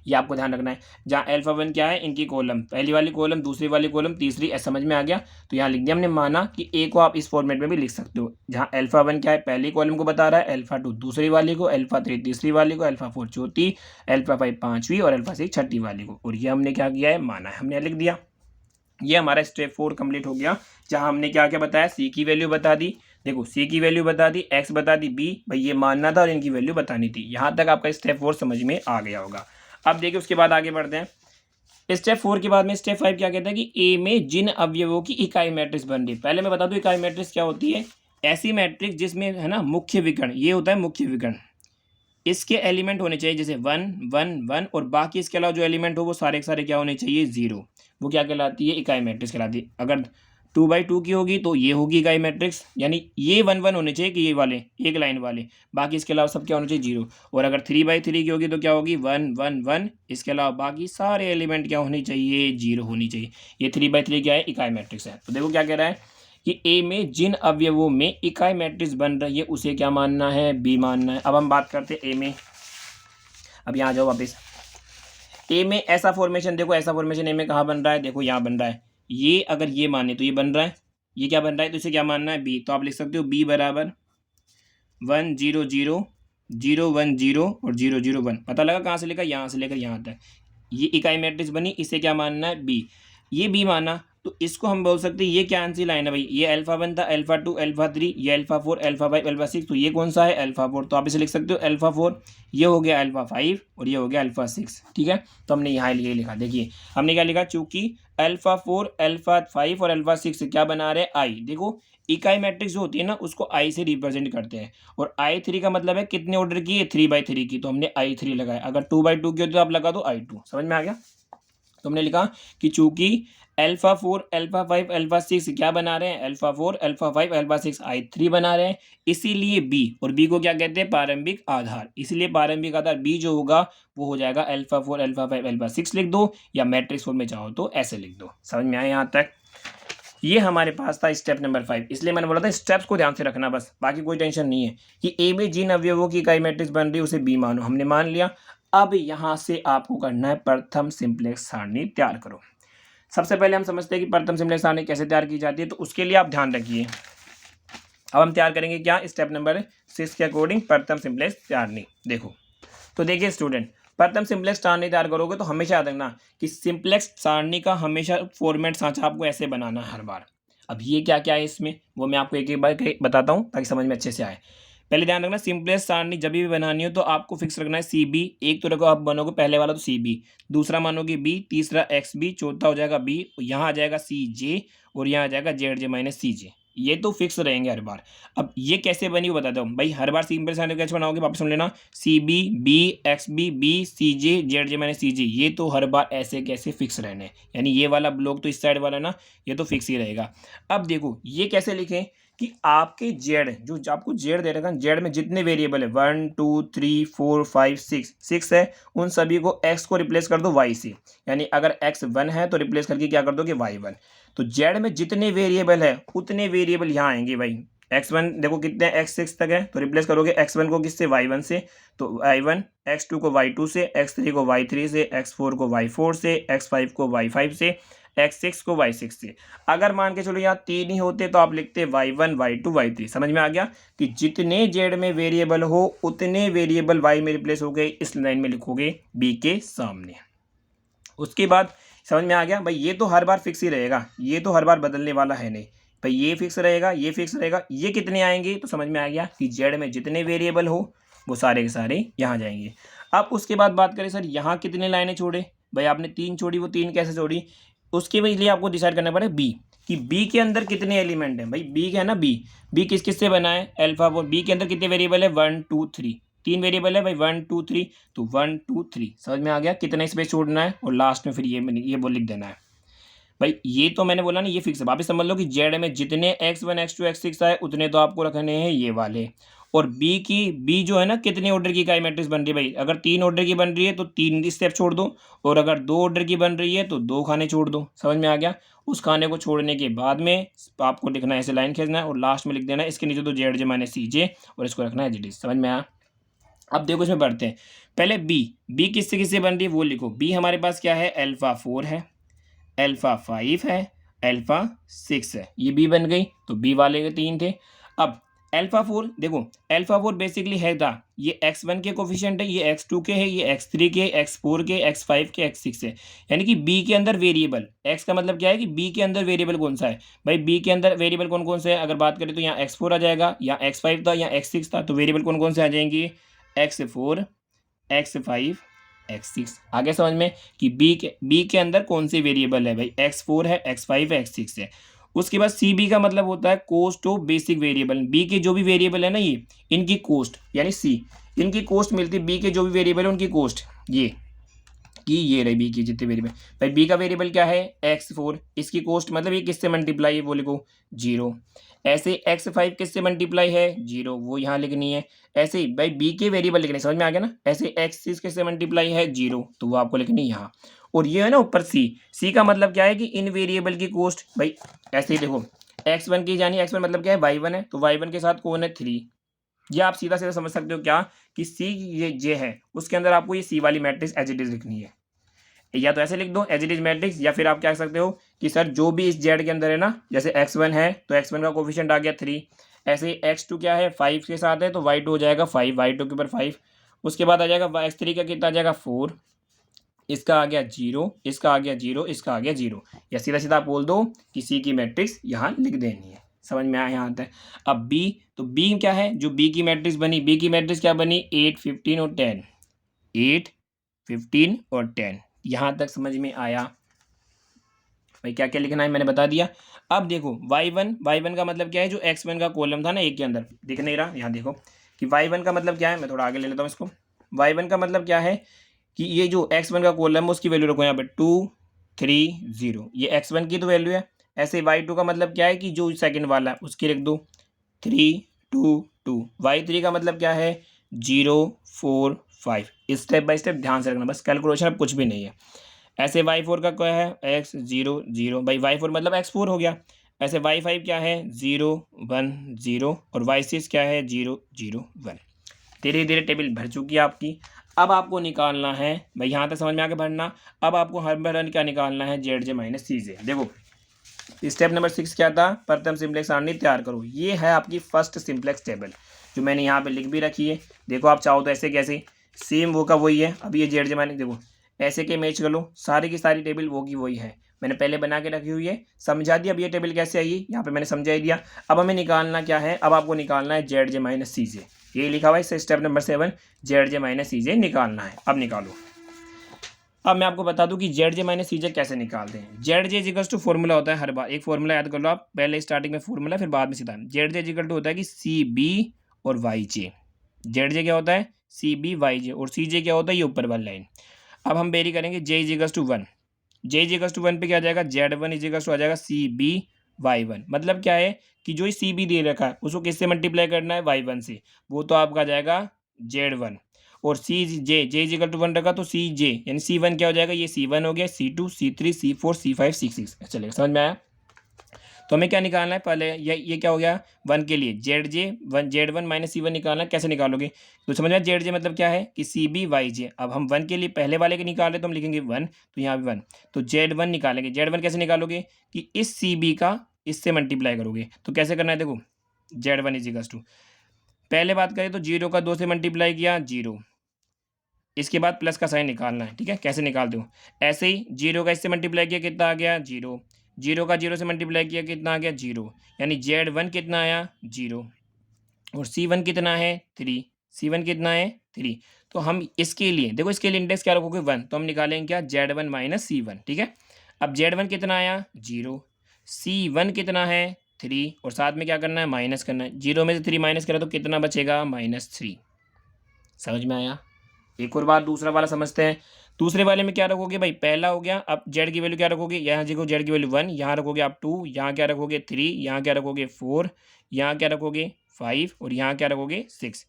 ये आपको ध्यान रखना है। जहाँ अल्फा 1 क्या है, इनकी कॉलम, पहली वाली कॉलम, दूसरी वाली कॉलम, तीसरी, ऐसा समझ में आ गया। तो यहाँ लिख दिया हमने माना कि ए को आप इस फॉर्मेट में भी लिख सकते हो, जहाँ अल्फा 1 क्या है, पहली कॉलम को बता रहा है, अल्फा 2 दूसरी वाली को, अल्फा 3 तीसरी वाली को, अल्फा 4 चौथी, अल्फा 5 पाँचवीं और अल्फा 6 छठी वाली को, और ये हमने क्या किया है, माना है, हमने लिख दिया। ये हमारा स्टेप 4 कंप्लीट हो गया, जहाँ हमने क्या क्या बताया, सी की वैल्यू बता दी, देखो सी की वैल्यू बता दी, एक्स बता दी, बी भाई ये मानना था और इनकी वैल्यू बतानी थी। यहाँ तक आपका स्टेप 4 समझ में आ गया होगा। अब देखिए उसके बाद आगे बढ़ते हैं। स्टेप 4 के बाद में स्टेप 5 क्या कहता है कि ए में जिन अवयवों की इकाई मैट्रिक्स बन रही है। पहले मैं बता दूं इकाई मैट्रिक्स क्या होती है, ऐसी मैट्रिक्स जिसमें है ना मुख्य विकर्ण, ये होता है मुख्य विकर्ण, इसके एलिमेंट होने चाहिए जैसे 1 1 1, और बाकी इसके अलावा जो एलिमेंट हो वो सारे के सारे क्या होने चाहिए, 0। वो क्या कहलाती है, इकाई मैट्रिक्स कहलाती है। अगर 2/2 की होगी तो ये होगी इकाई मैट्रिक्स, यानी ये 1 1 होने चाहिए कि ये वाले एक लाइन वाले, बाकी इसके अलावा सब क्या होने चाहिए, 0। और अगर 3/3 की होगी तो क्या होगी, 1 1 1, इसके अलावा बाकी सारे एलिमेंट क्या होने चाहिए, 0 होनी चाहिए। ये 3/3 क्या है, इकाई मैट्रिक्स है। तो देखो क्या कह रहा है कि ए में जिन अवयवों में इकाई मैट्रिक्स बन रही है उसे क्या मानना है, बी मानना है। अब हम बात करते हैं ए में। अब यहाँ जाओ वापस, ए में ऐसा फॉर्मेशन, देखो ऐसा फॉर्मेशन ए में कहाँ बन रहा है, देखो यहाँ बन रहा है। ये अगर ये माने तो ये बन रहा है, ये क्या बन रहा है, तो इसे क्या मानना है, बी। तो आप लिख सकते हो बी बराबर 1 0 0 0 1 0 और 0 0 1। पता लगा कहाँ से लेकर, यहाँ से लेकर यहाँ तक ये इकाई मैट्रिक्स बनी, इसे क्या मानना है, बी। ये बी माना तो इसको हम बोल सकते हैं ये कौन सी लाइन है भाई, ये अल्फा 1 था, अल्फा 2 अल्फा 3, ये अल्फा 4 अल्फा 5 अल्फा 6, तो ये कौन सा है, अल्फा 4। तो आप इसे लिख सकते हो अल्फा 4, ये हो गया अल्फा 5 और ये हो गया अल्फा 6, ठीक है। तो हमने यहाँ ये लिखा, देखिए हमने क्या लिखा, चूंकि अल्फा 4 अल्फा 5 और अल्फा 6 क्या बना रहे, आई। देखो इकाई मैट्रिक्स जो होती है ना उसको आई से रिप्रेजेंट करते हैं, और I3 का मतलब है कितने ऑर्डर की है, 3/3 की, तो हमने I3 लगाया। अगर 2/2 की होती तो आप लगा दो I2। समझ में आ गया। तो हमने लिखा कि चूंकि अल्फा 4 अल्फा 5 अल्फा 6 क्या बना रहे हैं, अल्फा 4 अल्फा 5 अल्फा 6 I3 बना रहे हैं, इसीलिए बी, और बी को क्या कहते हैं, प्रारंभिक आधार, इसलिए प्रारंभिक आधार बी जो होगा वो हो जाएगा अल्फा 4 अल्फा 5 अल्फा 6 लिख दो, या मैट्रिक्स फॉर्म में चाहो तो ऐसे लिख दो। समझ में आया यहाँ तक। ये हमारे पास था स्टेप नंबर 5, इसलिए मैंने बोला था स्टेप्स को ध्यान से रखना बस, बाकी कोई टेंशन नहीं है। कि ए में जिन अवयवों की इकाई मैट्रिक्स बन रही है उसे बी मानो, हमने मान लिया। अब यहाँ से आपको करना है प्रथम सिंप्लेक्स सारणी तैयार करो। सबसे पहले हम समझते हैं कि प्रथम सिंप्लेक्स सारणी कैसे तैयार की जाती है, तो उसके लिए आप ध्यान रखिए। अब हम तैयार करेंगे क्या, स्टेप नंबर 6 के अकॉर्डिंग प्रथम सिंप्लेक्स सारणी। देखो तो देखिए स्टूडेंट, प्रथम सिंप्लेक्स सारणी तैयार करोगे तो हमेशा याद रखना कि सिंप्लेक्स सारणी का हमेशा फॉर्मेट सांचा आपको ऐसे बनाना है हर बार। अब ये क्या क्या है इसमें, वो मैं आपको एक एक बार बताता हूँ ताकि समझ में अच्छे से आए। पहले ध्यान रखना सिंपलेस्ट सारणी जब भी बनानी हो तो आपको फिक्स रखना है सी बी। एक तो रखो आप बनोगे पहले वाला तो सी बी, दूसरा मानोगे बी, तीसरा एक्स बी, चौथा हो जाएगा बी, यहाँ आ जाएगा सी जे और यहाँ आ जाएगा जेड जे माइनस सी जे। ये तो फिक्स रहेंगे हर बार। अब ये कैसे बनी वो बताता हूँ भाई। हर बार सिंपल सारणी कैसे बनाओगे वापस सुन लेना, c b b x b b c j z जे माइनस सी जे। ये तो हर बार ऐसे कैसे फिक्स रहने, यानी ये वाला ब्लॉक तो इस साइड वाला ना ये तो फिक्स ही रहेगा। अब देखो ये कैसे लिखें कि आपके जेड जो आपको जेड दे रखा है, जेड में जितने वेरिएबल है 1 2 3 4 5 6 है, उन सभी को एक्स को रिप्लेस कर दो वाई से। यानी अगर एक्स 1 है तो रिप्लेस करके क्या कर दोगे वाई 1। तो जेड में जितने वेरिएबल है उतने वेरिएबल यहाँ आएंगे भाई। x1 देखो कितने x6 तक है तो रिप्लेस करोगे x1 को किससे y1 से, तो y1, x2 को y2 से, x3 को y3 से, x4 को y4 से, x5 को y5 से, x6 को y6 से। अगर मान के चलो यहाँ 3 ही होते तो आप लिखते y1 y2 y3। समझ में आ गया कि जितने जेड में वेरिएबल हो उतने वेरिएबल y में रिप्लेस हो गए, इस लाइन में लिखोगे b के सामने। उसके बाद समझ में आ गया भाई, ये तो हर बार फिक्स ही रहेगा, ये तो हर बार बदलने वाला है नहीं भाई। ये फिक्स रहेगा, ये फिक्स रहेगा। ये कितने आएंगे तो समझ में आ गया कि जेड में जितने वेरिएबल हो वो सारे के सारे यहाँ जाएंगे। अब उसके बाद बात करें सर यहाँ कितने लाइनें छोड़े, भाई आपने 3 छोड़ी, वो 3 कैसे छोड़ी उसके लिए आपको डिसाइड करना पड़ेगा बी कि बी के अंदर कितने एलिमेंट हैं। भाई बी है ना, बी किस किस से बना है अल्फा 4। बी के अंदर कितने वेरिएबल है 1 2 3, 3 वेरिएबल है भाई 1 2 3, तो 1 2 3। समझ में आ गया कितना स्पेस छोड़ना है और लास्ट में फिर ये बोल लिख देना है भाई। ये तो मैंने बोला ना ये फिक्स है। वापस समझ लो कि जेड में जितने x1 x2 x6 आए उतने तो आपको रखने हैं ये वाले। और बी जो है ना कितने ऑर्डर की इकाई मैट्रिक्स बन रही है भाई। अगर 3 ऑर्डर की बन रही है तो 3 स्टेप छोड़ दो, और अगर 2 ऑर्डर की बन रही है तो 2 खाने छोड़ दो। समझ में आ गया। उस खाने को छोड़ने के बाद में आपको लिखना है, ऐसे लाइन खींचना है और लास्ट में लिख देना है इसके नीचे तो जेड जे माइनस सी जे, और इसको रखना है जेड। समझ में आया। अब देखो इसमें बढ़ते हैं। पहले बी किससे किससे बन रही है वो लिखो। बी हमारे पास क्या है, अल्फा 4 है, अल्फा 5 है, अल्फा 6 है। ये बी बन गई तो बी वाले के 3 थे। अब अल्फा 4 देखो, अल्फा 4 बेसिकली है था ये x1 के कोफिशिएंट है, ये x2 के है, ये x3 के, x4 के, x5 के, x6 है। यानी कि b के अंदर वेरिएबल, x का मतलब क्या है कि b के अंदर वेरिएबल कौन सा है भाई। b के अंदर वेरिएबल कौन कौन से है अगर बात करें तो यहाँ x4 आ जाएगा, यहाँ x5 था, यहाँ x6 था। तो वेरिएबल कौन कौन से आ जाएंगे, x4 x5 x6। आगे समझ में कि बी के अंदर कौन से वेरिएबल है भाई, x4 है, x5 है, x6 है। उसके बाद सी बी का मतलब होता है cost of basic variable. B के जो भी वेरिएबल है ना ये इनकी कोस्ट, यानी सी इनकी कोस्ट मिलती है। बी के जो भी वेरिएबल है उनकी कोस्ट ये रही बी की जितने वेरिएबल। भाई बी का वेरिएबल क्या है x4, इसकी कोस्ट मतलब ये किससे मल्टीप्लाई है वो लिखो 0। ऐसे x5 किससे मल्टीप्लाई है 0, वो यहाँ लिखनी है। ऐसे ही भाई बी के वेरिएबल लिखने, समझ में आ गया ना। ऐसे x6 किससे मल्टीप्लाई है 0, तो वो आपको लिखनी है यहाँ। और ये है ना ऊपर सी का मतलब क्या है कि इन वेरिएबल की कोस्ट। भाई ऐसे ही देखो x1 की, यानी x1 मतलब क्या है y1 है, तो y1 के साथ कौन है 3। ये आप सीधा सीधा समझ सकते हो क्या कि सी ये जे है उसके अंदर आपको ये सी वाली मैट्रिक्स एज इट इज लिखनी है। या तो ऐसे लिख दो एज इट इज मैट्रिक्स, या फिर आप क्या कह सकते हो कि सर जो भी इस जेड के अंदर है ना, जैसे x1 है तो x1 का कोफिशिएंट आ गया 3, ऐसे x2 क्या है 5 के साथ है तो y2 हो जाएगा 5, y2 के ऊपर 5। उसके बाद आ जाएगा x3 का कितना आ जाएगा 4, इसका आ गया 0, इसका आ गया 0, इसका आ गया 0। या सीधा सीधा आप बोल दो कि सी की मैट्रिक्स यहाँ लिख देनी है। समझ में आया यहाँ तक। अब बी, तो बी क्या है, जो बी की मैट्रिक्स बनी, बी की मैट्रिक्स क्या बनी 8 15 और 10, 8 15 और 10। यहाँ तक समझ में आया भाई। क्या क्या लिखना है मैंने बता दिया। अब देखो y1 का मतलब क्या है, जो x1 का कॉलम था ना एक के अंदर दिख नहीं रहा, यहाँ देखो कि y1 का मतलब क्या है। मैं थोड़ा आगे ले लेता हूँ इसको। y1 का मतलब क्या है कि ये जो x1 का कॉलम है उसकी वैल्यू रखो यहाँ पे 2 3 0, ये x1 की तो वैल्यू है। ऐसे y2 का मतलब क्या है कि जो सेकंड वाला है उसकी रख दो 3 2 2। y3 का मतलब क्या है 0 4 5। स्टेप बाय स्टेप ध्यान से रखना, बस कैलकुलेशन अब कुछ भी नहीं है। ऐसे y4 का क्या है x0 0, भाई y4 मतलब x4 हो गया। ऐसे y5 क्या है 0 1 0, और y6 क्या है 0 0 1। धीरे धीरे टेबल भर चुकी है आपकी। अब आपको निकालना है भाई, यहाँ तक समझ में आके भरना। अब आपको हर बार क्या निकालना है जेड जे माइनस सी जे। देखो स्टेप नंबर 6 क्या था, प्रथम सिंप्लेक्स सारणी तैयार करो। ये है आपकी फर्स्ट सिंप्लेक्स टेबल जो मैंने यहाँ पे लिख भी रखी है। देखो आप चाहो तो ऐसे कैसे सेम वो का वही है। अब ये जेड जे माइनस देखो ऐसे के मैच कर लो, सारी की सारी टेबल वो की वही है, मैंने पहले बना के रखी हुई है, समझा दिया। अब ये टेबल कैसे आई यहाँ पे मैंने समझा ही दिया। अब हमें निकालना क्या है, अब आपको निकालना है जेड जे माइनस सी जे, ये लिखा हुआ है इससे step number 7, Z J minus सी जे निकालना है। अब निकालो। अब मैं आपको बता दूं कि जेड जे माइनस सी जे कैसे निकालते हैं। Z J equals to formula होता है, हर बार एक फॉर्मूला याद कर लो आप, पहले स्टार्टिंग में फॉर्मूला फिर बाद में सीधा। जेड जे इजिकल टू होता है कि सी बी और वाई जे। जेड जे क्या होता है, सी बी वाई जे, और सी जे क्या होता है, ये ऊपर वाली लाइन। अब हम वेरी करेंगे, जे equals to 1, J equals to 1 पे क्या आ जाएगा, जेड वन इजिकल्स टू आ जाएगा सी बी वाई वन। मतलब क्या है कि जो सी बी दे रखा है उसको किससे मल्टीप्लाई करना है, वाई वन से, वो तो आपका आ जाएगा जेड वन। और सी जे, जे इजिकल टू 1 रखा तो सी जे यानी सी वन क्या हो जाएगा, ये सी वन हो गया, सी टू, सी three, c four, c five, c six. चलेगा, समझ में आया। तो हमें क्या निकालना है, पहले ये क्या हो गया, वन के लिए Z J one, Z one minus सी वन निकालना है। कैसे निकालोगे, तो समझ में, जेड जे मतलब क्या है कि सी बी वाई जे। अब हम वन के लिए पहले वाले के निकाल रहे तो हम लिखेंगे वन, तो यहाँ भी वन, तो जेड वन निकालेंगे। जेड वन कैसे निकालोगे कि इस सी बी का इससे मल्टीप्लाई करोगे। तो कैसे करना है, देखो जेड वन इजिकल्स टू, पहले बात करें तो जीरो का 2 से मल्टीप्लाई किया, जीरो, इसके बाद प्लस का साइन निकालना है। ठीक है, कैसे निकालते हो, ऐसे ही जीरो का इससे मल्टीप्लाई किया कितना आ गया, जीरो, जीरो का जीरो से मल्टीप्लाई किया कितना आ गया, जीरो, यानी जेड वन कितना आया, जीरो, और सी वन कितना है, थ्री, सी वन कितना है, थ्री। तो हम इसके लिए देखो, इसके लिए इंडेक्स क्या रखोगे, वन, तो हम निकालेंगे क्या, जेड वन माइनस सी वन। ठीक है, अब जेड वन कितना आया, जीरो, सी वन कितना है, थ्री, और साथ में क्या करना है, माइनस करना है। जीरो में से थ्री माइनस करा तो कितना बचेगा, माइनस थ्री। समझ में आया। एक और बार दूसरा वाला समझते हैं। दूसरे वाले में क्या रखोगे भाई, पहला हो गया, अब जेड की वैल्यू क्या रखोगे, यहाँ देखो जेड की वैल्यू वन, यहाँ रखोगे आप टू, यहाँ क्या रखोगे थ्री, यहाँ क्या रखोगे फोर, यहाँ क्या रखोगे फाइव, और यहाँ क्या रखोगे सिक्स।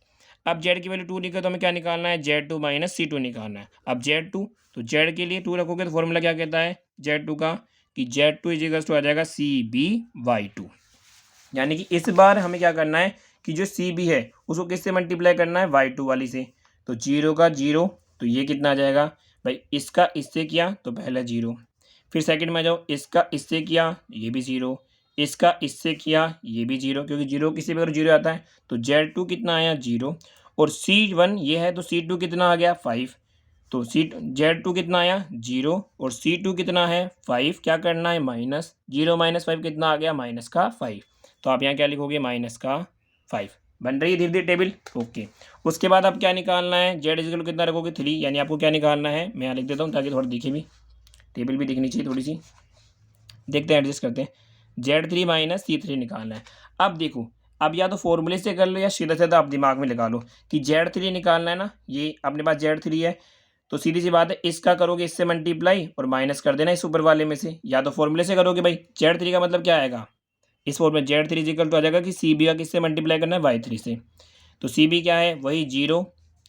अब जेड की वैल्यू टू निकले तो हमें क्या निकालना है, Z two minus C two निकालना है। अब जेड टू, तो जेड के लिए टू रखोगे तो फॉर्मूला क्या कहता है जेड टू का, कि जेड टू इजिकल्स टू आ जाएगा सी बी वाई टू। यानी कि इस बार हमें क्या करना है कि जो सी बी है उसको किससे मल्टीप्लाई करना है, वाई टू वाली से। तो जीरो का जीरो, तो ये कितना आ जाएगा भाई, इसका इससे किया तो पहला जीरो, फिर सेकंड में जाओ, इसका इससे किया ये भी जीरो, इसका इससे किया ये भी जीरो, क्योंकि जीरो किसी भी अगर जीरो आता है तो जेड टू कितना आया, जीरो, और सी वन ये है तो सी टू कितना आ गया, फाइव, तो सी जेड टू कितना आया, जीरो, और सी टू कितना है, फाइव, क्या करना है, माइनस, जीरो माइनस फाइव कितना आ गया, माइनस का फाइव। तो आप यहाँ क्या लिखोगे, माइनस का फाइव। बन रही है धीरे धीरे टेबल, ओके। उसके बाद आप क्या निकालना है, जेड इजिकल कितना रखोगे, थ्री, यानी आपको क्या निकालना है, मैं यहाँ लिख देता हूँ ताकि थोड़ा दिखे भी, टेबल भी दिखनी चाहिए थोड़ी सी। देखते हैं, एडजस्ट करते हैं, Z three minus C three निकालना है। अब देखो, अब या तो फॉर्मूले से कर लो या सीधा सीधा आप दिमाग में लगा लो कि जेड थ्री निकालना है ना, ये अपने पास जेड थ्री है, तो सीधी सी बात है, इसका करोगे इससे मल्टीप्लाई और माइनस कर देना इस ऊपर वाले में से, या तो फॉर्मूले से करोगे भाई। जेड थ्री का मतलब क्या आएगा, इस फॉर्मूले जेड थ्री इजिकल तो आ जाएगा कि सी बी का किससे मल्टीप्लाई करना है, वाई थ्री से। तो सी बी क्या है, वही जीरो,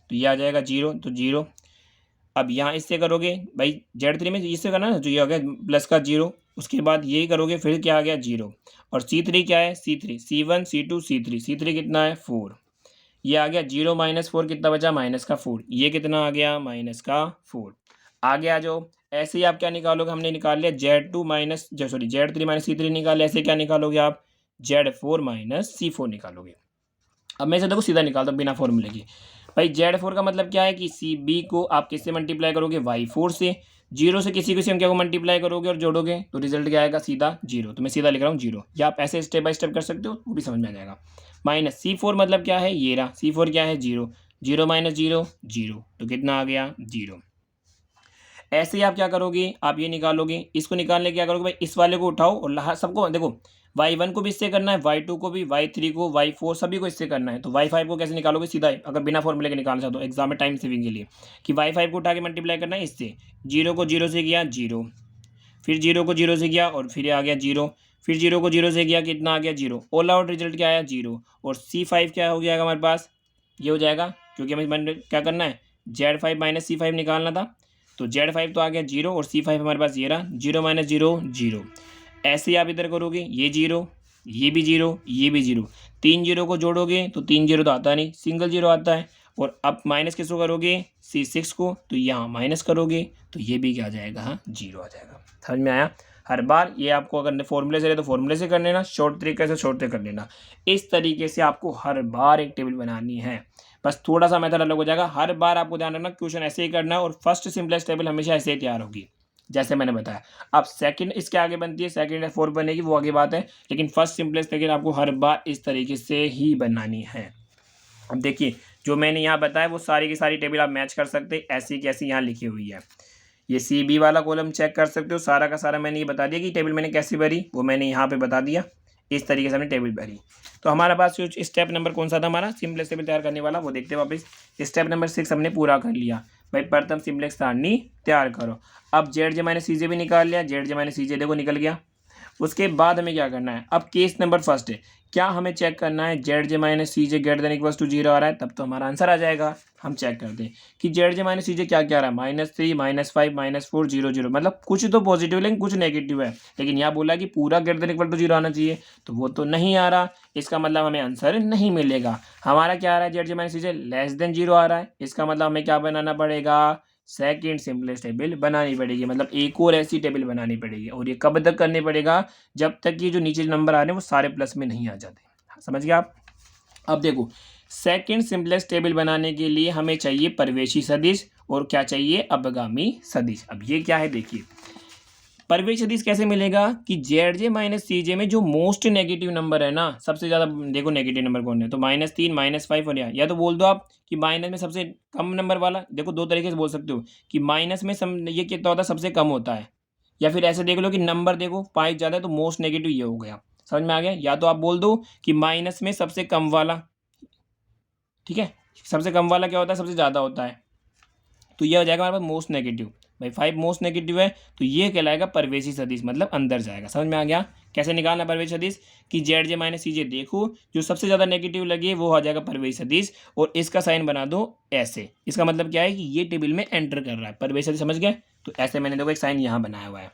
तो ये आ जाएगा जीरो, तो जीरो। अब यहाँ इससे करोगे भाई, जेड थ्री में इससे करना है ना, तो ये हो गया प्लस का जीरो, उसके बाद यही करोगे, फिर क्या आ गया, जीरो, और सी थ्री क्या है, C three, C one, C two, सी थ्री, सी थ्री कितना है, फोर, ये आ गया जीरो माइनस फोर, कितना बचा, माइनस का फोर, ये कितना आ गया, माइनस का फोर। आगे आ जाओ, ऐसे ही आप क्या निकालोगे, हमने निकाल लिया Z two minus, sorry Z three minus C three निकाले, ऐसे क्या निकालोगे आप, Z four minus C four निकालोगे। अब मैं इसे देखो सीधा निकालता हूँ बिना फॉर्मूले के। भाई जेड फोर का मतलब क्या है कि सी बी को आप किससे मल्टीप्लाई करोगे, वाई फोर से, जीरो से किसी संख्या को मल्टीप्लाई करोगे और जोड़ोगे तो रिजल्ट क्या आएगा, सीधा जीरो। तो मैं सीधा लिख रहा हूँ जीरो, या आप ऐसे स्टेप बाय स्टेप कर सकते हो, वो भी समझ में आ जाएगा। माइनस सी फोर मतलब क्या है, ये रहा, सी फोर क्या है, zero, zero minus zero, zero, तो कितना आ गया, जीरो। ऐसे ही आप क्या करोगे, आप ये निकालोगे, इसको निकालने के क्या करोगे भाई, इस वाले को उठाओ और सबको देखो, वाई वन को भी इससे करना है, वाई टू को भी, वाई थ्री को, वाई फोर सभी को इससे करना है। तो वाई फाइव को कैसे निकालोगे, सीधा ही, अगर बिना फॉर्मूले के निकालना चाहते हो एग्जाम में टाइम सेविंग के लिए, कि वाई फाइव को उठा के मल्टीप्लाई करना है इससे, जीरो को जीरो से किया जीरो, फिर जीरो को जीरो से किया और फिर आ गया जीरो, फिर जीरो को जीरो से किया कितना आ गया, जीरो, ऑल आउट रिजल्ट क्या आया, जीरो। और सी फाइव क्या हो जाएगा हमारे पास, ये हो जाएगा, क्योंकि हमें क्या करना है, जेड फाइव माइनस सी फाइव निकालना था। तो जेड फाइव तो आ गया जीरो, और सी फाइव हमारे पास ये रहा, जीरो माइनस जीरो, जीरो। ऐसे ही आप इधर करोगे, ये जीरो, ये भी जीरो, ये भी जीरो, तीन जीरो को जोड़ोगे तो तीन जीरो तो आता नहीं, सिंगल जीरो आता है। और अब माइनस किसको करोगे, सी सिक्स को, तो यहाँ माइनस करोगे तो ये भी क्या आ जाएगा, हाँ जीरो आ जाएगा। समझ में आया। हर बार ये आपको अगर फॉर्मूले से रहे तो फॉर्मूले से कर लेना, शॉर्ट तरीके से शॉर्ट से कर लेना। इस तरीके से आपको हर बार एक टेबल बनानी है। बस थोड़ा सा मेथड अलग हो जाएगा। हर बार आपको ध्यान रखना क्वेश्चन ऐसे ही करना है और फर्स्ट सिंपलेस्ट टेबल हमेशा ऐसे ही तैयार होगी जैसे मैंने बताया। अब सेकंड इसके आगे बनती है, सेकंड या फोर्थ बनेगी वो आगे बात है, लेकिन फर्स्ट सिंपलेस्ट टेबल आपको हर बार इस तरीके से ही बनानी है। अब देखिए जो मैंने यहाँ बताया वो सारी की सारी टेबल आप मैच कर सकते हैं, ऐसी की ऐसी यहाँ लिखी हुई है। ये सी बी वाला कॉलम चेक कर सकते हो, सारा का सारा मैंने ये बता दिया कि टेबल मैंने कैसे भरी, वो मैंने यहाँ पे बता दिया। इस तरीके से हमने टेबल भरी। तो हमारे पास जो स्टेप नंबर कौन सा था हमारा सिंपलेक्स टेबल तैयार करने वाला, वो देखते हैं वापस। स्टेप नंबर 6 हमने पूरा कर लिया भाई, प्रथम सिंपलेक्स सारणी तैयार करो। अब जेड जे माइनस सी जे भी निकाल लिया, जेड जे माइनस सी जे देखो निकल गया। उसके बाद हमें क्या करना है, अब केस नंबर फर्स्ट है, क्या हमें चेक करना है Z J minus C J greater than equals to 0 आ रहा है, तब तो हमारा आंसर आ जाएगा। हम चेक करते हैं कि जेड जे माइनस सी जे क्या क्या आ रहा है, -3 -5 -4 0 0, मतलब कुछ तो पॉजिटिव लेकिन कुछ नेगेटिव है, लेकिन यहाँ बोला कि पूरा ग्रेटर देन इक्वल टू 0 आना चाहिए, तो वो तो नहीं आ रहा, इसका मतलब हमें आंसर नहीं मिलेगा। हमारा क्या आ रहा है, जेड जे माइनस सी जे लेस देन 0 आ रहा है, इसका मतलब हमें क्या बनाना पड़ेगा, सेकेंड सिंपलेस्ट टेबल बनानी पड़ेगी, मतलब एक और ऐसी टेबल बनानी पड़ेगी। और ये कब तक करनी पड़ेगा, जब तक ये जो नीचे नंबर आ रहे हैं वो सारे प्लस में नहीं आ जाते। समझ गए आप। अब देखो सेकेंड सिंपलेस्ट टेबल बनाने के लिए हमें चाहिए परिवेशी सदिश और क्या चाहिए, अपगामी सदिश। अब ये क्या है देखिए, परिवेश सदिश कैसे मिलेगा कि जेड जे माइनस सी जे में जो मोस्ट नेगेटिव नंबर है ना, सबसे ज़्यादा देखो नेगेटिव नंबर कौन है, तो -3 -5 और या तो बोल दो आप कि माइनस में सबसे कम नंबर वाला, देखो दो तरीके से बोल सकते हो कि माइनस में ये कितना होता है, सबसे कम होता है, या फिर ऐसे देख लो कि नंबर देखो 5 ज़्यादा है तो मोस्ट नेगेटिव ये हो गया। समझ में आ गया। या तो आप बोल दो कि माइनस में सबसे कम वाला, ठीक है, सबसे कम वाला क्या होता है, सबसे ज़्यादा होता है, तो ये हो जाएगा हमारे पास मोस्ट नेगेटिव। भाई 5 मोस्ट नेगेटिव है तो ये कहलाएगा परिवेशी सदिश, मतलब अंदर जाएगा। समझ में आ गया। कैसे निकालना परिवेशी सदिश, कि जेड जे माइनस सी जे देखो जो सबसे ज़्यादा नेगेटिव लगे वो आ जाएगा परिवेशी सदिश, और इसका साइन बना दो ऐसे। इसका मतलब क्या है कि ये टेबल में एंटर कर रहा है परिवेशी सदिश। समझ गए। तो ऐसे मैंने देखो एक साइन यहाँ बनाया हुआ है,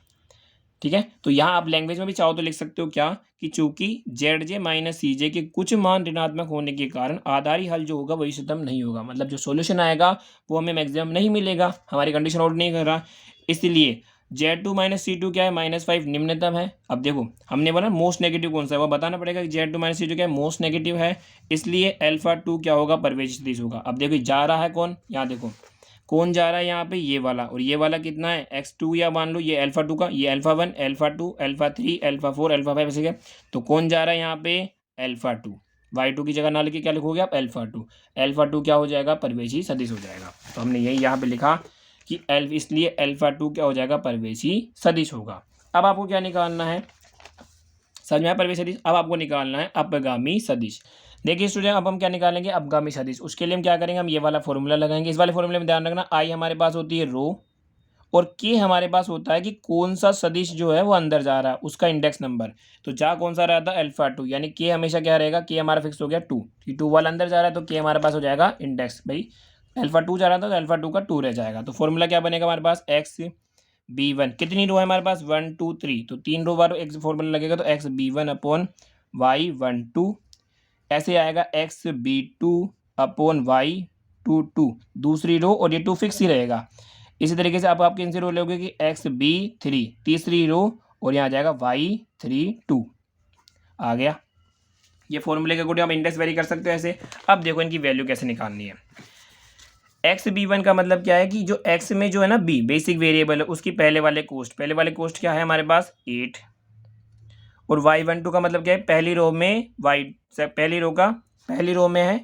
ठीक है। तो यहाँ आप लैंग्वेज में भी चाहो तो लिख सकते हो क्या, कि चूंकि जेड जे माइनस सी जे के कुछ मान ऋणात्मक होने के कारण आधारी हल जो होगा वही इष्टतम नहीं होगा, मतलब जो सॉल्यूशन आएगा वो हमें मैक्सिमम नहीं मिलेगा, हमारी कंडीशन आउट नहीं कर रहा। इसलिए Z2 माइनस C2 क्या है, -5 निम्नतम है। अब देखो हमने बोला मोस्ट नेगेटिव कौन सा है, वो बताना पड़ेगा कि Z2 माइनस C2 क्या है, मोस्ट नेगेटिव है, इसलिए α2 क्या होगा, परिवेशी सदिश होगा। अब देखो जा रहा है कौन, यहाँ देखो कौन जा रहा है यहाँ पे, ये वाला, और ये वाला कितना है x2, या मान लो ये α2 का, ये α1 α2 α3 α4 α5 ऐसे क्या, तो कौन जा रहा है यहाँ पे, α2। y2 की जगह ना लिखी क्या लिखोगे आप, α2। α2 क्या हो जाएगा, परिवेशी सदिश हो जाएगा। तो हमने यही यहाँ पे लिखा कि इसलिए α2 क्या हो जाएगा, परिवेशी सदिश होगा। अब आपको क्या निकालना है, समझ में आया, परिवेशी सदिश। अब आपको निकालना है अपगामी सदिश। देखिए स्टूडेंट अब हम क्या निकालेंगे, अपगामी सदिश। उसके लिए हम क्या करेंगे, हम ये वाला फॉर्मूला लगाएंगे। इस वाले फॉर्मूले में ध्यान रखना, आई हमारे पास होती है रो, और के हमारे पास होता है कि कौन सा सदिश जो है वो अंदर जा रहा है, उसका इंडेक्स नंबर। तो जहाँ कौन सा रहता है, α2, यानी के हमेशा क्या रहेगा, के हमारा फिक्स हो गया 2, कि 2 वाला अंदर जा रहा है तो के हमारे पास हो जाएगा इंडेक्स। भाई α2 जा रहा था तो α2 का 2 रह जाएगा। तो फॉर्मूला क्या बनेगा हमारे पास, XB1, कितनी रो है हमारे पास, 1 2 3, तो 3 रो बार एक फॉर्मूला लगेगा, तो XB1 अपॉन Y12 ऐसे आएगा, XB2 अपॉन Y22 दूसरी रो, और ये 2 फिक्स ही रहेगा। इसी तरीके से आप आपके इनसे रो लोगे कि XB3 तीसरी रो, और यहाँ आ जाएगा Y32 आ गया। ये फॉर्मूले के अकॉर्डिंग आप इंडेक्स वेरी कर सकते हो ऐसे। अब देखो इनकी वैल्यू कैसे निकालनी है। XB1 का मतलब क्या है कि जो X में जो है ना B बेसिक वेरिएबल है, उसकी पहले वाले कोस्ट क्या है हमारे पास 8, और Y12 का मतलब क्या है, पहली रो में पहली रो में है,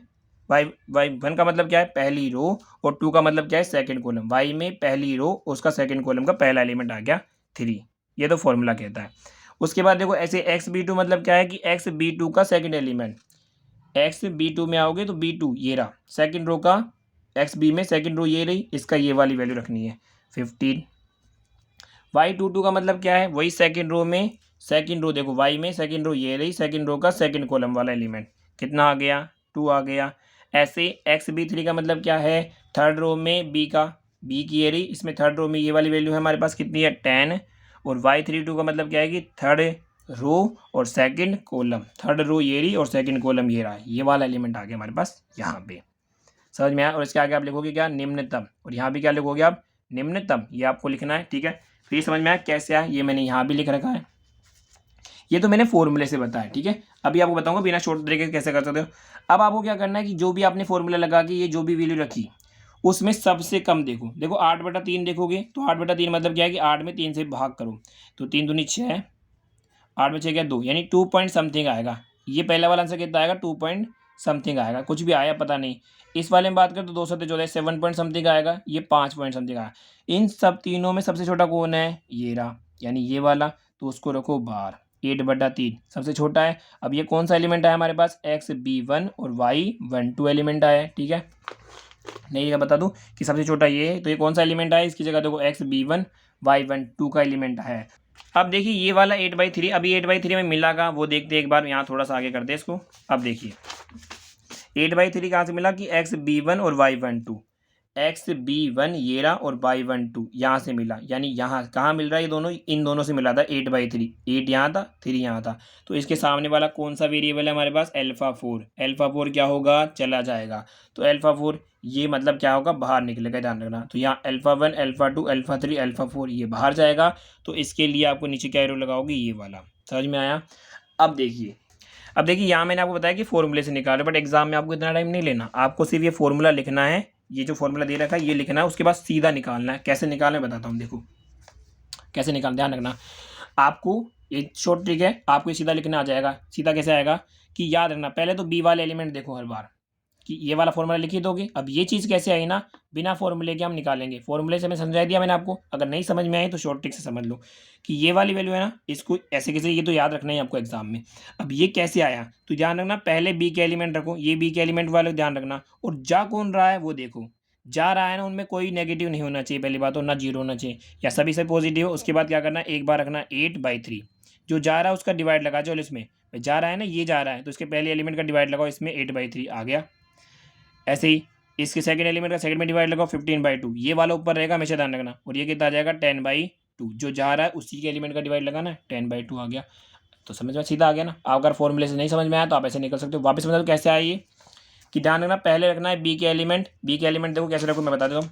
y1 का मतलब क्या है, पहली रो, और 2 का मतलब क्या है, सेकंड कॉलम। y में पहली रो, उसका सेकंड कॉलम का पहला एलिमेंट आ गया 3, ये तो फॉर्मूला कहता है। उसके बाद देखो ऐसे XB2 मतलब क्या है कि XB2 का सेकंड एलिमेंट, XB2 में आओगे तो B2 ये रहा, सेकंड रो का XB में सेकंड रो ये रही, इसका ये वाली वैल्यू रखनी है 15। Y22 का मतलब क्या है, वही सेकंड रो में सेकंड रो, देखो Y में सेकंड रो ये रही, सेकंड रो का सेकंड कॉलम वाला एलिमेंट कितना आ गया, 2 आ गया। ऐसे XB3 का मतलब क्या है, थर्ड रो में B की ये रही, इसमें थर्ड रो में ये वाली वैल्यू है हमारे पास कितनी है 10, और Y32 का मतलब क्या है कि थर्ड रो और सेकंड कॉलम, थर्ड रो ये रही और सेकंड कॉलम ये रहा, ये वाला एलिमेंट आ गया हमारे पास यहाँ पे। समझ में आया। और इसके आगे आप लिखोगे क्या, निम्नतम, और यहाँ भी क्या लिखोगे आप, निम्नतम, ये आपको लिखना है, ठीक है। फिर समझ में आया कैसे आया, ये मैंने यहाँ भी लिख रखा है। ये तो मैंने फॉर्मूले से बताया, ठीक है। अभी आपको बताऊंगा बिना शॉर्ट तरीके से कैसे कर सकते हो। अब आपको क्या करना है कि जो भी आपने फॉर्मूला लगा के ये जो भी वैल्यू रखी उसमें सबसे कम देखो 8/3 देखोगे तो 8/3 मतलब क्या है कि 8 में 3 से भाग करो तो 3 दूनी 6, 8 में 6 क्या 2, यानी 2 पॉइंट समथिंग आएगा। ये पहला वाला आंसर कितना आएगा 2 पॉइंट समथिंग आएगा, कुछ भी आया पता नहीं। इस वाले में बात करें तो 2 से 14 7 पॉइंट समथिंग आएगा, ये 5 पॉइंट समथिंग आएगा। इन सब तीनों में सबसे छोटा कौन है, ये रहा, यानी ये वाला, तो उसको रखो बाहर। 8/3 सबसे छोटा है। अब ये कौन सा एलिमेंट आया हमारे पास, XB1 और Y12 एलिमेंट आया है, ठीक है। नहीं ये बता दूं कि सबसे छोटा ये है, तो ये कौन सा एलिमेंट आया, इसकी जगह देखो XB1 Y12 का एलिमेंट है। अब देखिए ये वाला 8/3, अभी 8/3 में मिला का वो देखते हैं एक बार, यहाँ थोड़ा सा आगे करते हैं इसको। अब देखिए 8/3 कहाँ से मिला कि XB1 और Y12, XB1 ये रहा और Y12 यहाँ से मिला, यानी यहाँ कहाँ मिल रहा है, ये दोनों इन दोनों से मिला था 8/3, 8 यहाँ था 3 यहाँ था। तो इसके सामने वाला कौन सा वेरिएबल है हमारे पास, अल्फा 4। अल्फा 4 क्या होगा, चला जाएगा, तो अल्फा 4 ये मतलब क्या होगा, बाहर निकलेगा, ध्यान रखना। तो यहाँ अल्फा 1 अल्फा 2 अल्फा 3 अल्फा 4 ये बाहर जाएगा, तो इसके लिए आपको नीचे क्या एरो लगाओगे, ये वाला। समझ में आया। अब देखिए यहाँ मैंने आपको बताया कि फॉर्मूले से निकालो, बट एग्जाम में आपको इतना टाइम नहीं लेना, आपको सिर्फ ये फॉर्मूला लिखना है, ये जो फॉर्मूला दे रखा है ये लिखना है, उसके बाद सीधा निकालना है। कैसे निकालना है बताता हूँ, देखो कैसे निकालना, ध्यान रखना। आपको ये शॉर्ट ट्रिक है, आपको ये सीधा लिखना आ जाएगा। सीधा कैसे आएगा कि याद रखना, पहले तो बी वाले एलिमेंट देखो हर बार कि ये वाला फॉर्मूला लिख ही दोगे। अब ये चीज़ कैसे आई ना, बिना फॉर्मूले के हम निकालेंगे। फॉर्मूले से मैं समझा दिया मैंने आपको, अगर नहीं समझ में आई तो शॉर्ट ट्रिक से समझ लो कि ये वाली वैल्यू है ना, इसको ऐसे कैसे, ये तो याद रखना है आपको एग्जाम में। अब ये कैसे आया तो ध्यान रखना, पहले बी के एलिमेंट रखो, ये बी के एलिमेंट वाले ध्यान रखना, और जा कौन रहा है वो देखो। जा रहा है ना, उनमें कोई नेगेटिव नहीं होना चाहिए पहली बात, और ना जीरो होना चाहिए, या सभी से पॉजिटिव हो। उसके बाद क्या करना है, एक बार रखना 8/3, जो जा रहा है उसका डिवाइड लगा, चलो इसमें जा रहा है ना, ये जा रहा है तो इसके पहले एलिमेंट का डिवाइड लगाओ, इसमें 8/3 आ गया। ऐसे ही इसके सेकंड एलिमेंट का सेकंड में डिवाइड लगाओ 15/2, ये वाला ऊपर रहेगा, हमेशा ध्यान रखना, और ये कितना आ जाएगा 10/2, जो जा रहा है उसी के एलिमेंट का डिवाइड लगाना, 10/2 आ गया। तो समझ में सीधा आ गया ना। आप अगर फॉर्मूले से नहीं समझ में आया तो आप ऐसे निकल सकते हो। वापस बता दो कैसे आए ये, कि ध्यान रखना पहले रखना है बी के एलिमेंट। बी के एलिमेंट देखो कैसे रखो मैं बता देता हूँ।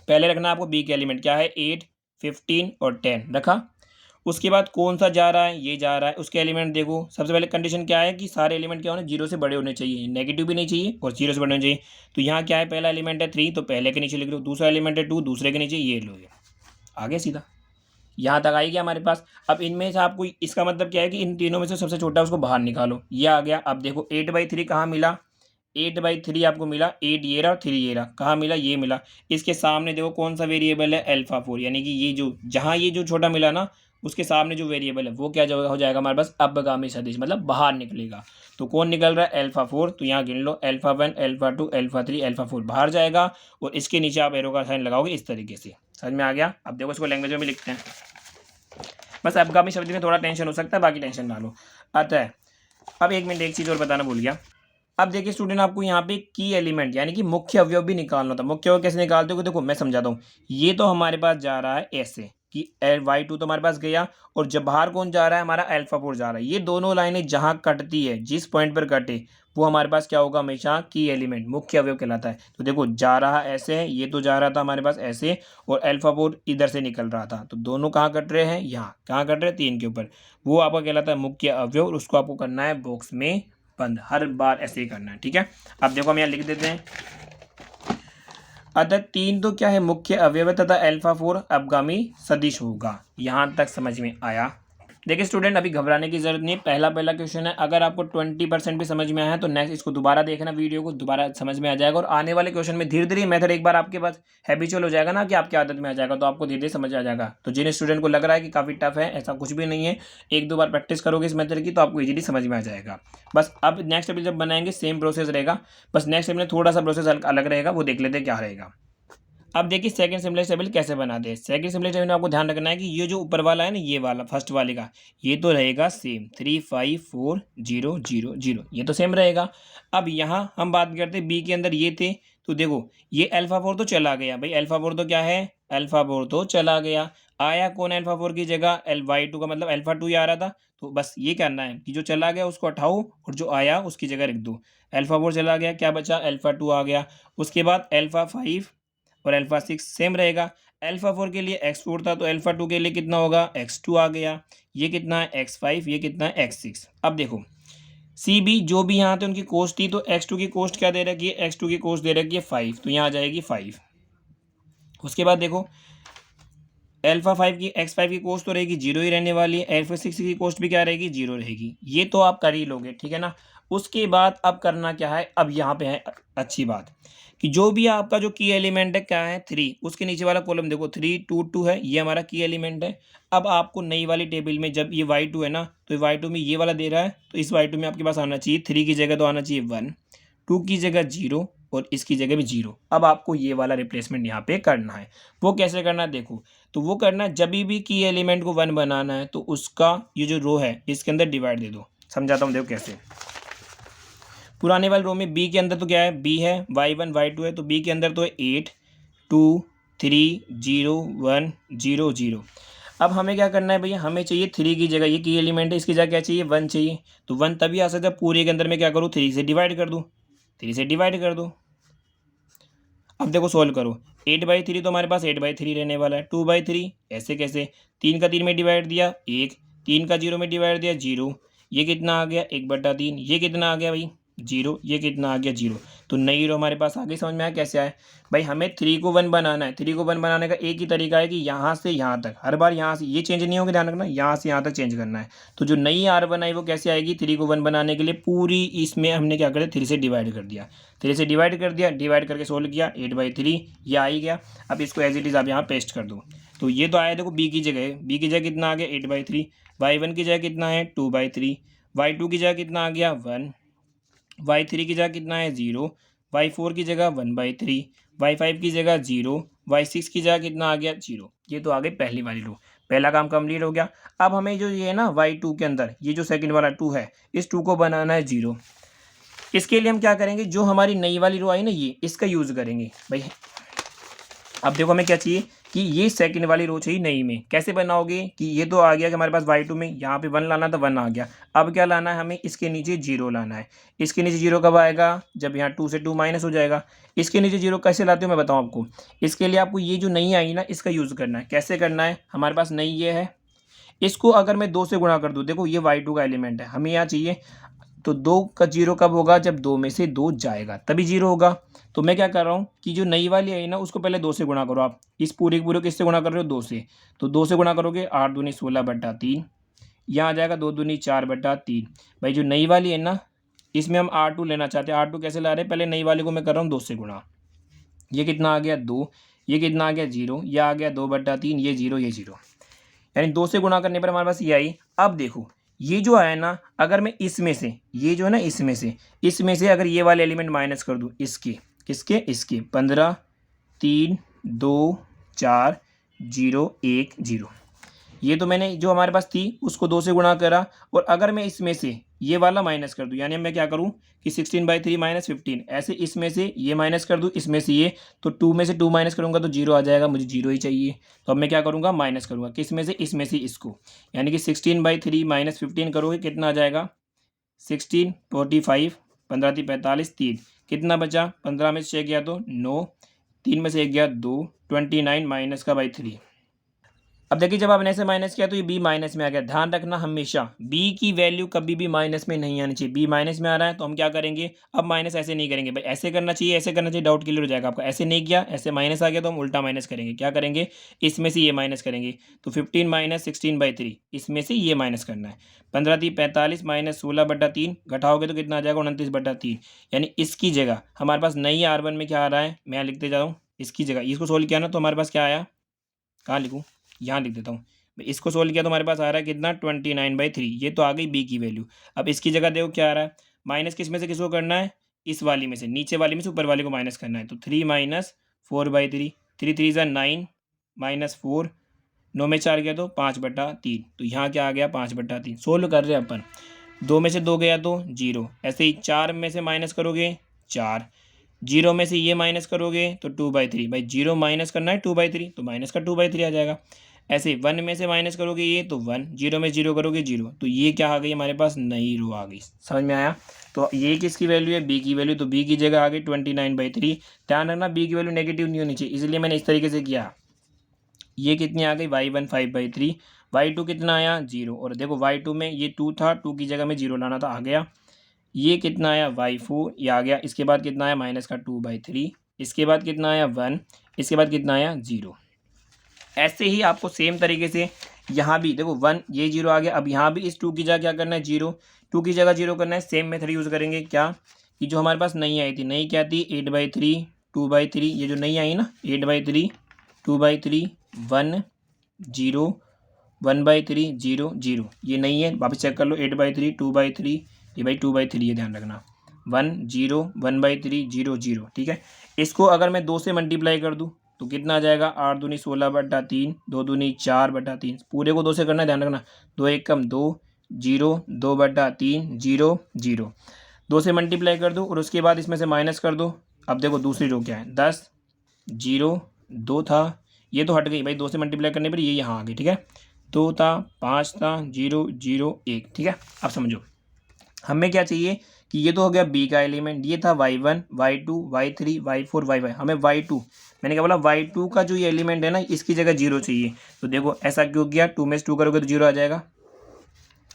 पहले रखना है आपको बी के एलिमेंट, क्या है 8 15 और 10 रखा। उसके बाद कौन सा जा रहा है, ये जा रहा है, उसके एलिमेंट देखो। सबसे पहले कंडीशन क्या है कि सारे एलिमेंट क्या होने, जीरो से बड़े होने चाहिए, नेगेटिव भी नहीं चाहिए और जीरो से बड़े होने चाहिए। तो यहाँ क्या है, पहला एलिमेंट है 3 तो पहले के नीचे लिख लो, दूसरा एलिमेंट है 2 दूसरे के नीचे, ये लो, आगे सीधा यहाँ तक आई गया हमारे पास। अब इनमें से आपको इसका मतलब क्या है कि इन तीनों में से सबसे छोटा उसको बाहर निकालो, ये आ गया। अब देखो 8/3 कहाँ मिला, 8/3 आपको मिला, 8 ये रहा और 3 ये रहा, कहाँ मिला, ये मिला। इसके सामने देखो कौन सा वेरिएबल है, अल्फा 4, यानी कि ये जो जहाँ ये जो छोटा मिला ना उसके सामने जो वेरिएबल है वो क्या हो जाएगा हमारे पास, अपगामी सदिश, मतलब बाहर निकलेगा। तो कौन निकल रहा है, अल्फा 4, तो यहाँ गिन लो अल्फा 1 अल्फा 2 अल्फा 3 अल्फा 4 बाहर जाएगा, और इसके नीचे आप एरो का साइन लगाओगे इस तरीके से। समझ में आ गया। अब देखो इसको लैंग्वेज में भी लिखते हैं, बस अपगामी शब्द में थोड़ा टेंशन हो सकता है, बाकी टेंशन ना लो। आता है। अब एक मिनट, एक चीज़ और बताना भूल गया। अब देखिए स्टूडेंट, आपको यहाँ पे की एलिमेंट यानी कि मुख्य अवयव भी निकालना था। मुख्य अवयव कैसे निकालते हो, देखो मैं समझाता हूँ। ये तो हमारे पास जा रहा है ऐसे कि Y2 तो हमारे पास गया, और जब बाहर कौन जा रहा है, हमारा अल्फा 4 जा रहा है। ये दोनों लाइनें जहाँ कटती है, जिस पॉइंट पर कटे, वो हमारे पास क्या होगा, हमेशा की एलिमेंट, मुख्य अवयव कहलाता है। तो देखो जा रहा ऐसे है, ये तो जा रहा था हमारे पास ऐसे, और अल्फा 4 इधर से निकल रहा था, तो दोनों कहाँ कट रहे हैं, यहाँ कहाँ कट रहे हैं, 3 के ऊपर। वो आपका कहलाता है मुख्य अवयव, और उसको आपको करना है बॉक्स में बंद, हर बार ऐसे ही करना है, ठीक है। अब देखो हम यहाँ लिख देते हैं, अतः 3 तो क्या है, मुख्य अवयव तथा अल्फा 4 अपगामी सदिश होगा। यहाँ तक समझ में आया। देखिए स्टूडेंट, अभी घबराने की जरूरत नहीं है, पहला क्वेश्चन है। अगर आपको 20% भी समझ में आया है तो नेक्स्ट इसको दोबारा देखना, वीडियो को दोबारा समझ में आ जाएगा, और आने वाले क्वेश्चन में धीरे धीरे मेथड एक बार आपके पास हैबिचुअल हो जाएगा ना, कि आपकी आदत में आ जाएगा, तो आपको धीरे धीरे समझ आ जाएगा। तो जिन स्टूडेंट को लग रहा है कि काफ़ी टफ है, ऐसा कुछ भी नहीं है, 1-2 बार प्रैक्टिस करोगे इस मेथड की तो आपको इजीली समझ में आ जाएगा। बस अब नेक्स्ट टेबल जब बनाएंगे सेम प्रोसेस रहेगा, बस नेक्स्ट टेबल में थोड़ा सा प्रोसेस अलग रहेगा, वो देख लेते हैं क्या रहेगा। अब देखिए सेकंड सिम्पलेक्स टेबल कैसे बनाते हैं। सेकंड सिम्पलेक्स टेबल में आपको ध्यान रखना है कि ये जो ऊपर वाला है ना, ये वाला फर्स्ट वाले का, ये तो रहेगा सेम 3 5 4 0 0 0, ये तो सेम रहेगा। अब यहाँ हम बात करते हैं बी के अंदर ये थे, तो देखो ये अल्फा 4 तो चला गया भाई, अल्फा 4 तो क्या है, अल्फा 4 तो चला गया। आया कौन अल्फा 4 की जगह, Y2 का मतलब अल्फा 2 ही आ रहा था, तो बस ये करना है कि जो चला गया उसको हटाओ और जो आया उसकी जगह रख दो। अल्फा 4 चला गया, क्या बचा, अल्फा 2 आ गया। उसके बाद अल्फा 5 और अल्फा 6 सेम रहेगा। अल्फा 4 के लिए x4 था, तो अल्फा 2 के लिए कितना होगा, x2 आ गया। ये कितना है x5, ये कितना है x6। अब देखो सी बी जो भी यहाँ थे उनकी कोस्ट थी, तो x2 की कोस्ट क्या दे रखी है, x2 की कोस्ट दे रखी है 5, तो यहाँ आ जाएगी 5। उसके बाद देखो अल्फा 5 की x5 की कोस्ट तो रहेगी जीरो ही रहने वाली है, अल्फा 6 की कोस्ट भी क्या रहेगी, जीरो रहेगी। ये तो आप कर ही लोगे, ठीक है ना। उसके बाद अब करना क्या है, अब यहाँ पे है अच्छी बात कि जो भी आपका जो की एलिमेंट है क्या है 3, उसके नीचे वाला कॉलम देखो 3 2 2 है, ये हमारा की एलिमेंट है। अब आपको नई वाली टेबल में जब ये y2 है ना, तो y2 में ये वाला दे रहा है, तो इस y2 में आपके पास आना चाहिए 3 की जगह तो आना चाहिए 1, 2 की जगह 0 और इसकी जगह भी 0। अब आपको ये वाला रिप्लेसमेंट यहाँ पे करना है। वो कैसे करना है देखो, तो वो करना है जब भी की एलिमेंट को 1 बनाना है तो उसका ये जो रो है इसके अंदर डिवाइड दे दो। समझाता हूँ, देखो कैसे। पुराने वाले रो में बी के अंदर तो क्या है, बी है, y1 y2 है, तो बी के अंदर तो है 8 2 3 0 1 0 0। अब हमें क्या करना है भैया, हमें चाहिए 3 की जगह, ये की एलिमेंट है, इसकी जगह क्या चाहिए 1 चाहिए। तो 1 तभी आ सकता है पूरे के अंदर में क्या करूँ, 3 से डिवाइड कर दूँ, 3 से डिवाइड कर दो। अब देखो सोल्व करो, 8/3 तो हमारे पास 8/3 रहने वाला है, 2/3 ऐसे कैसे, 3 का 3 में डिवाइड दिया 1, 3 का 0 में डिवाइड दिया 0, ये कितना आ गया 1/3, ये कितना आ गया भाई 0, ये कितना आ गया 0। तो नई रो हमारे पास आ गई। समझ में आया कैसे आए भाई, हमें 3 को 1 बनाना है। 3 को 1 बनाने का एक ही तरीका है कि यहाँ से यहाँ तक, हर बार यहाँ से ये चेंज नहीं होगा, ध्यान रखना, यहाँ से यहाँ तक चेंज करना है। तो जो नई R1 आई वो कैसे आएगी, 3 को 1 बनाने के लिए पूरी इसमें हमने क्या करा 3 से डिवाइड कर दिया, 3 से डिवाइड कर दिया, डिवाइड करके सोल्व किया 8/3, ये आ ही गया। अब इसको एज इट इज़ आप यहाँ पेस्ट कर दो, तो ये तो आया देखो बी की जगह, बी की जगह कितना आ गया 8/3, y1 की जगह कितना है 2/3, y2 की जगह कितना आ गया 1, y3 की जगह कितना है 0, y4 की जगह 1/3, y5 की जगह 0, y6 की जगह कितना आ गया 0। ये तो आ गई पहली वाली रो, पहला काम कंप्लीट हो गया। अब हमें जो ये है ना y2 के अंदर ये जो सेकंड वाला 2 है, इस 2 को बनाना है 0। इसके लिए हम क्या करेंगे, जो हमारी नई वाली रो आई ना ये इसका यूज़ करेंगे भाई। अब देखो हमें क्या चाहिए कि ये सेकंड वाली रो चाहिए नई में। कैसे बनाओगे कि ये तो आ गया कि हमारे पास y2 में यहाँ पे 1 लाना, तो 1 आ गया। अब क्या लाना है हमें, इसके नीचे 0 लाना है। इसके नीचे 0 कब आएगा, जब यहाँ 2 से 2 माइनस हो जाएगा। इसके नीचे 0 कैसे लाते हो मैं बताऊँ आपको। इसके लिए आपको ये जो नई आई ना इसका यूज़ करना है। कैसे करना है, हमारे पास नई ये है, इसको अगर मैं 2 से गुणा कर दूँ, देखो ये y2 का एलिमेंट है, हमें यहाँ चाहिए, तो 2 का 0 कब होगा, जब 2 में से 2 जाएगा तभी 0 होगा। तो मैं क्या कर रहा हूँ कि जो नई वाली आई ना उसको पहले 2 से गुणा करो। आप इस पूरे को किससे गुणा कर रहे हो, 2 से, तो 2 से गुणा करोगे 8 दूनी 16/3, यहाँ आ जाएगा 2 दूनी 4/3। भाई जो नई वाली है ना इसमें हम R2 लेना चाहते हैं। R2 कैसे ला रहे हैं, पहले नई वाली को मैं कर रहा हूँ 2 से गुणा, ये कितना आ गया 2, ये कितना आ गया 0, यह आ गया 2/3, ये 0 ये 0, यानी 2 से गुणा करने पर हमारे पास ये आई। अब देखो ये जो आया ना, अगर मैं इसमें से ये जो है ना इसमें से अगर ये वाले एलिमेंट माइनस कर दूँ, इसके किसके, इसके 15 3 2 4 0 1 0, ये तो मैंने जो हमारे पास थी उसको 2 से गुणा करा। और अगर मैं इसमें से ये वाला माइनस कर दूँ, यानी मैं क्या करूँ कि 16/3 माइनस 15, ऐसे इसमें से ये माइनस कर दूँ, इसमें से ये, तो 2 में से 2 माइनस करूँगा तो 0 आ जाएगा, मुझे 0 ही चाहिए। तो अब मैं क्या करूँगा, माइनस करूँगा किसमें से, इसमें से इसको, यानी कि 16/3 माइनस 15 करोगे कितना आ जाएगा 16 45, 15 3 45 3, कितना बचा, 15 में से 6 गया तो 9, 3 में से 1 गया 2, 29 माइनस का बाई 3। अब देखिए जब आपने ऐसे माइनस किया तो ये b माइनस में आ गया। ध्यान रखना हमेशा b की वैल्यू कभी भी माइनस में नहीं आनी चाहिए। b माइनस में आ रहा है तो हम क्या करेंगे, अब माइनस ऐसे नहीं करेंगे भाई, ऐसे करना चाहिए, ऐसे करना चाहिए, डाउट क्लियर हो जाएगा आपका। ऐसे नहीं किया, ऐसे माइनस आ गया तो हम उल्टा माइनस करेंगे। क्या करेंगे, इसमें से ये माइनस करेंगे, तो 15 माइनस 16/3 इसमें से ये माइनस करना है। 15 3 45 माइनस 16/3 घटाओगे तो कितना आ जाएगा 29/3, यानी इसकी जगह हमारे पास नई R1 में क्या आ रहा है, मैं लिखते जाऊँ इसकी जगह, इसको सोल्व किया ना तो हमारे पास क्या आया, कहाँ लिखूँ, यहाँ लिख देता हूँ। इसको सोल्व किया तो हमारे पास आ रहा है कितना 29/3, ये तो आ गई b की वैल्यू। अब इसकी जगह देखो क्या आ रहा है, माइनस किस में से किसको करना है, इस वाली में से, नीचे वाली में से ऊपर वाले को माइनस करना है। तो 3 माइनस 4/3, 3 3 ज़ा 9 माइनस 4, 9 में 4 गया तो 5/3, तो यहाँ क्या आ गया 5/3। सोल्व कर रहे हैं अपन, 2 में से 2 गया तो 0, ऐसे ही 4 में से माइनस करोगे 4, 0 में से ये माइनस करोगे तो 2/3, भाई 0 माइनस करना है 2/3 तो माइनस का 2/3 आ जाएगा। ऐसे 1 में से माइनस करोगे ये तो 1, 0 में 0 करोगे 0, तो ये क्या आ गई हमारे पास नई रो आ गई। समझ में आया। तो ये किसकी वैल्यू है, b की वैल्यू, तो b की जगह आ गई 29/3। ध्यान रखना b की वैल्यू नेगेटिव नहीं होनी चाहिए, इसलिए मैंने इस तरीके से किया। ये कितनी आ गई y1 5/3, y2 कितना आया 0, और देखो y2 में ये 2 था, 2 की जगह में 0 लाना था, आ गया। ये कितना आया y4, ये आ गया। इसके बाद कितना आया माइनस का 2/3, इसके बाद कितना आया 1, इसके बाद कितना आया 0। ऐसे ही आपको सेम तरीके से यहाँ भी देखो 1, ये 0 आ गया। अब यहाँ भी इस 2 की जगह क्या करना है 0, 2 की जगह 0 करना है। सेम मेथड यूज़ करेंगे, क्या कि जो हमारे पास नहीं आई थी, नहीं क्या थी 8/3, 2/3, ये जो नहीं आई ना 8/3, 2/3, 1, 0, 1/3, 0, 0, ये नहीं है, वापस चेक कर लो। 8/3, 2/3, ये भाई 2/3 है, ध्यान रखना। 1, 0, 1/3, 0, 0, ठीक है। इसको अगर मैं 2 से मल्टीप्लाई कर दूँ तो कितना आ जाएगा 8 दूनी 16/3, 2 दूनी 4/3, पूरे को 2 से करना है, ध्यान रखना। 2 1 कम 2, 0, 2/3, 0, 0, 2 से मल्टीप्लाई कर दो और उसके बाद इसमें से माइनस कर दो। अब देखो दूसरी रो क्या है 10, 0, 2 था, ये तो हट गई भाई, 2 से मल्टीप्लाई करने पर ये यहाँ आ गई, ठीक है। 2 था, 5 था, 0, 0, 1, ठीक है। अब समझो हमें क्या चाहिए कि ये तो हो गया बी का एलिमेंट, ये था y1, y2, y3, y4, y5, हमें y2, मैंने क्या बोला y2 का जो ये एलिमेंट है ना इसकी जगह 0 चाहिए। तो देखो ऐसा क्यों किया, 2 में से 2 करोगे तो 0 आ जाएगा।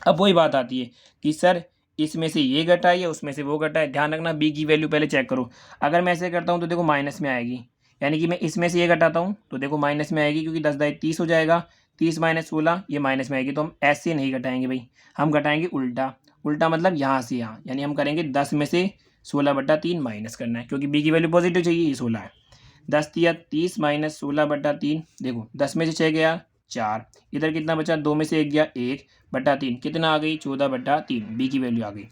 अब वही बात आती है कि सर इसमें से ये घटा है या उसमें से वो घटा है। ध्यान रखना बी की वैल्यू पहले चेक करो। अगर मैं ऐसे करता हूँ तो देखो माइनस में आएगी, यानी कि मैं इसमें से ये घटाता हूँ तो देखो माइनस में आएगी, क्योंकि 10 दाई 30 हो जाएगा, 30 माइनस 16 ये माइनस में आएगी। तो हम ऐसे नहीं घटाएंगे भाई, हम घटाएंगे उल्टा। उल्टा मतलब यहाँ से यहाँ, यानी हम करेंगे 10 में से 16/3 माइनस करना है, क्योंकि बी की वैल्यू पॉजिटिव चाहिए, ये 16 है। 10 तिया 30 माइनस 16/3, देखो 10 में से 6 गया 4, इधर कितना बचा 2 में से 1 गया 1/3, कितना आ गई 14/3, बी की वैल्यू आ गई।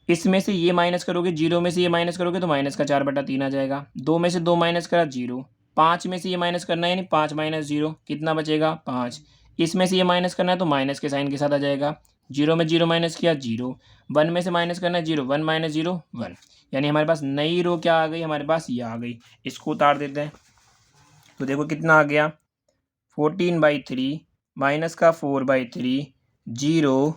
इसमें से ये माइनस करोगे, 0 में से ये माइनस करोगे तो माइनस का 4/3 आ जाएगा। 2 में से 2 माइनस करा 0, 5 में से ये माइनस करना है, यानी 5 माइनस 0 कितना बचेगा 5। इसमें से ये माइनस करना है तो माइनस के साइन के साथ आ जाएगा। 0 में 0 माइनस किया 0, 1 में से माइनस करना है 0, 1 माइनस 0 1, यानी हमारे पास नई रो क्या आ गई, हमारे पास ये आ गई। इसको उतार देते हैं तो देखो कितना आ गया 14/3 माइनस का 4/3, 0,